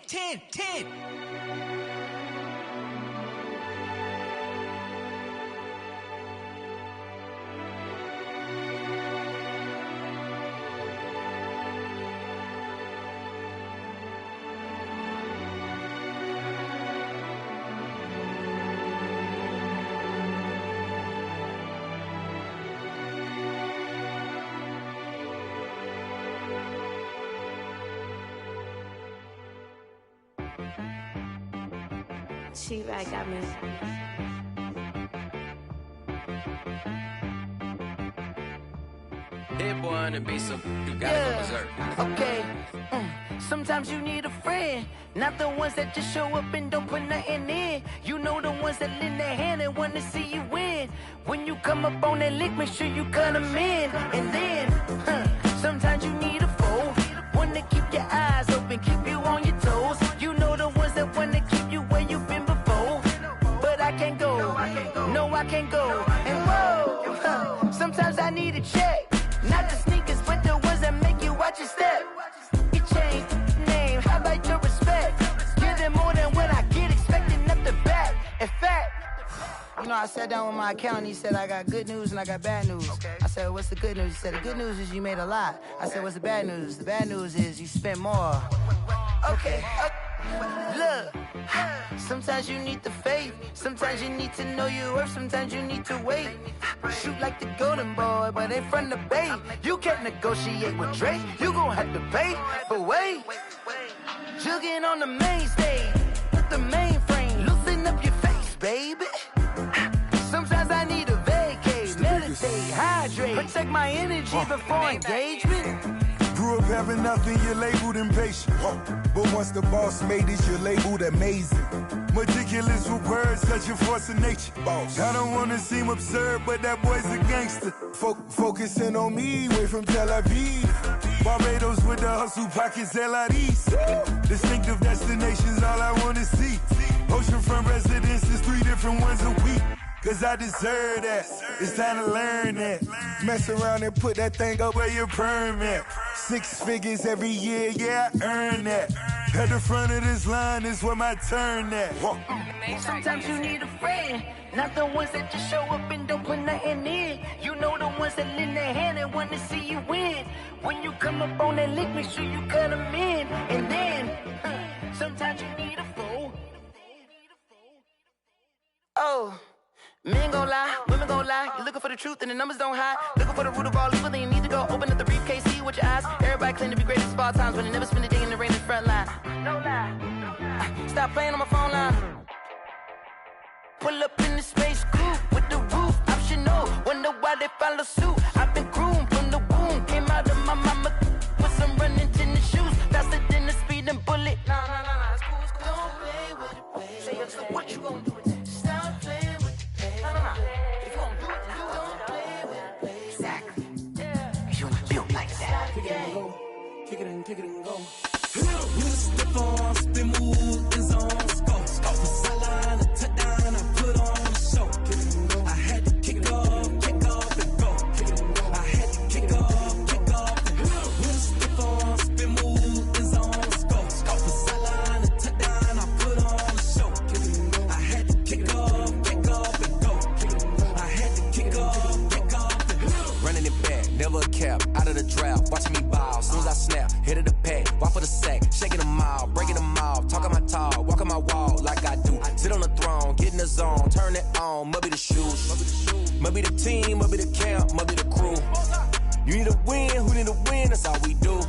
She right got me. Hit boy on the beat, so you gotta go berserk. Okay. Sometimes you need a friend, not the ones that just show up and don't put nothing in. You know the ones that lend their hand and want to see you win. When you come up on that lick, make sure you cut them in. And then, sometimes you need a foe, one to keep your eyes open, keep you on your toes. You know the ones that want to keep you where you've been before. But I can't go, no I can't go. And whoa, sometimes I need a check. Not the sneakers, but the ones that make you watch your step. You change name, how about your respect? Give them more than what I get, expecting up the back. In fact, you know, I sat down with my accountant, he said I got good news and I got bad news. I said, what's the good news? He said, the good news is you made a lot. I said, what's the bad news? The bad news is you spent more. Okay. Look, sometimes you need the faith. Sometimes you need to know your worth. Sometimes you need to wait. Shoot like the golden boy, but in front of the bay. You can't negotiate with Drake. You gon' have to pay. But wait, jugging on the main stage with the mainframe. Loosen up your face, baby. Sometimes I need a vacate, meditate, hydrate, protect my energy before engagement. Grew up having nothing, you're labeled impatient. But once the boss made it, you're labeled amazing. Meticulous with words, such a force of nature. I don't wanna seem absurd, but that boy's a gangster. Focusing on me, way from Tel Aviv. Barbados with the hustle pockets, LREs. Distinctive destinations, all I wanna see. Oceanfront residences, 3 different ones a week. Cause I deserve that, it's time to learn that. Mess around and put that thing up where your permit. 6 figures every year, yeah, I earn that. At the front of this line is where my turn at. Sometimes you need a friend, not the ones that just show up and don't put nothing in. You know the ones that lend their hand and want to see you win. When you come up on that lick, make sure you cut them in. And then, sometimes you need a foe. Oh. Men gon' lie, women gon' lie. You're looking for the truth and the numbers don't hide. Looking for the root of all evil, then you need to go open up the briefcase, see with your eyes. Everybody claim to be greatest of all times, but they never spend a day in the rain in the front line. No lie. Stop playing on my phone line. Pull up in the space coupe with the roof optional. Wonder why they follow suit. I've been groomed from the womb. Came out of my mama with some running tennis shoes. Faster than the speeding bullet. Nah, it's cool. With a stiff arm, spin move, in zone, scope. Scope for sideline, a touchdown, I put on a show. I had to kick off and go. I had to kick off and go. With a stiff arm, spin move, in zone, scope. Scope for sideline, a touchdown, I put on a show. I had to kick off and go. I had to kick off and go. Running it back, never a cap, out of the drought, watching me ball, soon as I snap, hit of the pack, walk for the sack, shaking them all, breaking them off, talking my talk, walking my wall like I do, sit on the throne, get in the zone, turn it on, must be the shoes, must be the team, must be the camp, must be the crew, you need a win, who need a win, that's all we do,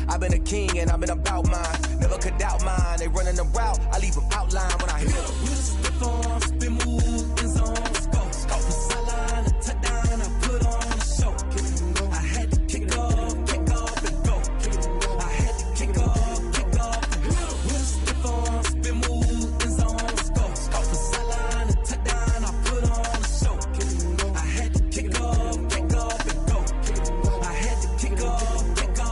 I've been a king and I've been about mine, never could doubt mine, they running the route, I leave them outline when I hit them. With a stiff arm, spin move, in zone, scope, scope for sideline, a touchdown, I put on a show. I had to kick off and go. I had to kick off and go. With a stiff arm, spin move, in zone, scope, scope for sideline, a touchdown, I put on a show. I had to kick off and go. I had to kick off and go.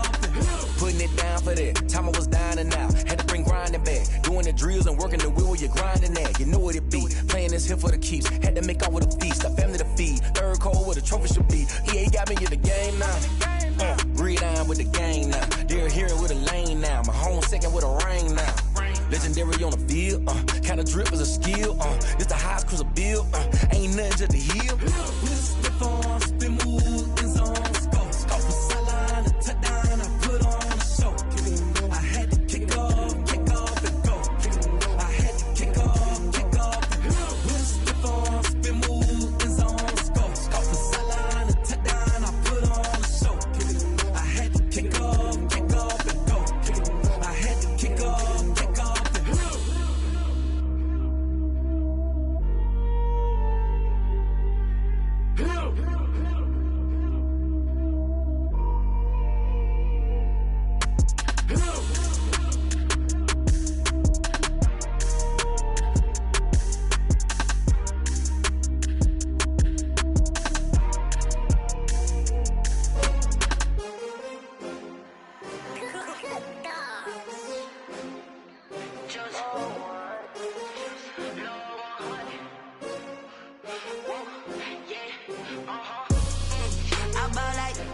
Putting it down for that, time I was dying and out, had to bring grinding back, doing the drills and working the wheel where you're grinding at, you know what it be, playing this here for the keeps, had to make out with a feast, a family to feed, third cold where the trophy should be, EA got me in the game now, breathe on with the game now, they're here with a lane now, my home second with a rain now, legendary on the field, kinda drip is a skill, this the highest cruiser bill, ain't nothing just to heal. With a stiff arm, spin move, in zone, scope, scope for sideline, a touchdown, I put on a show. I had to kick off and go. I had to kick off and go. With a stiff arm, spin move, in zone, scope, scope for sideline, a touchdown, I put on a show. I had to kick off and go. I had to kick off and go.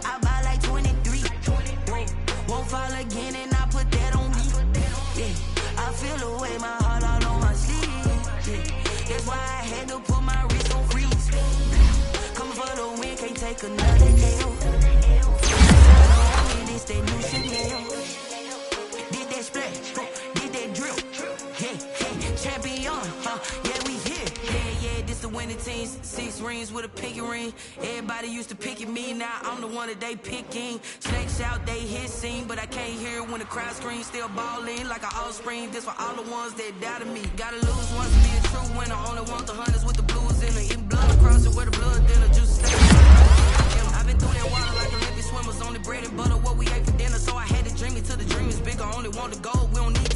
I buy like 23. Won't fall again and I put that on me. Yeah, I feel the way, my heart all on my sleeve. Yeah, that's why I had to put my wrist on freeze. Coming for the win, can't take another day off. This that new Chanel. Did that splash, did that drill. Yeah, champion, yeah, we here. Yeah, this the winning teams. 6 rings with a pinky ring. Everybody used to picking me, now I'm the one that they picking. Snakes out, they hit scene, but I can't hear it when the crowd screams. Still ballin' like an offspring. This for all the ones that doubted me. Gotta lose once to be a true winner. Only want the hunters with the blues in it. Eating blood across it where the blood dinner juice stay. I've been through that water like Olympic swimmers. Only bread and butter what we ate for dinner, so I had to dream it till the dream is bigger. Only want the gold, we don't need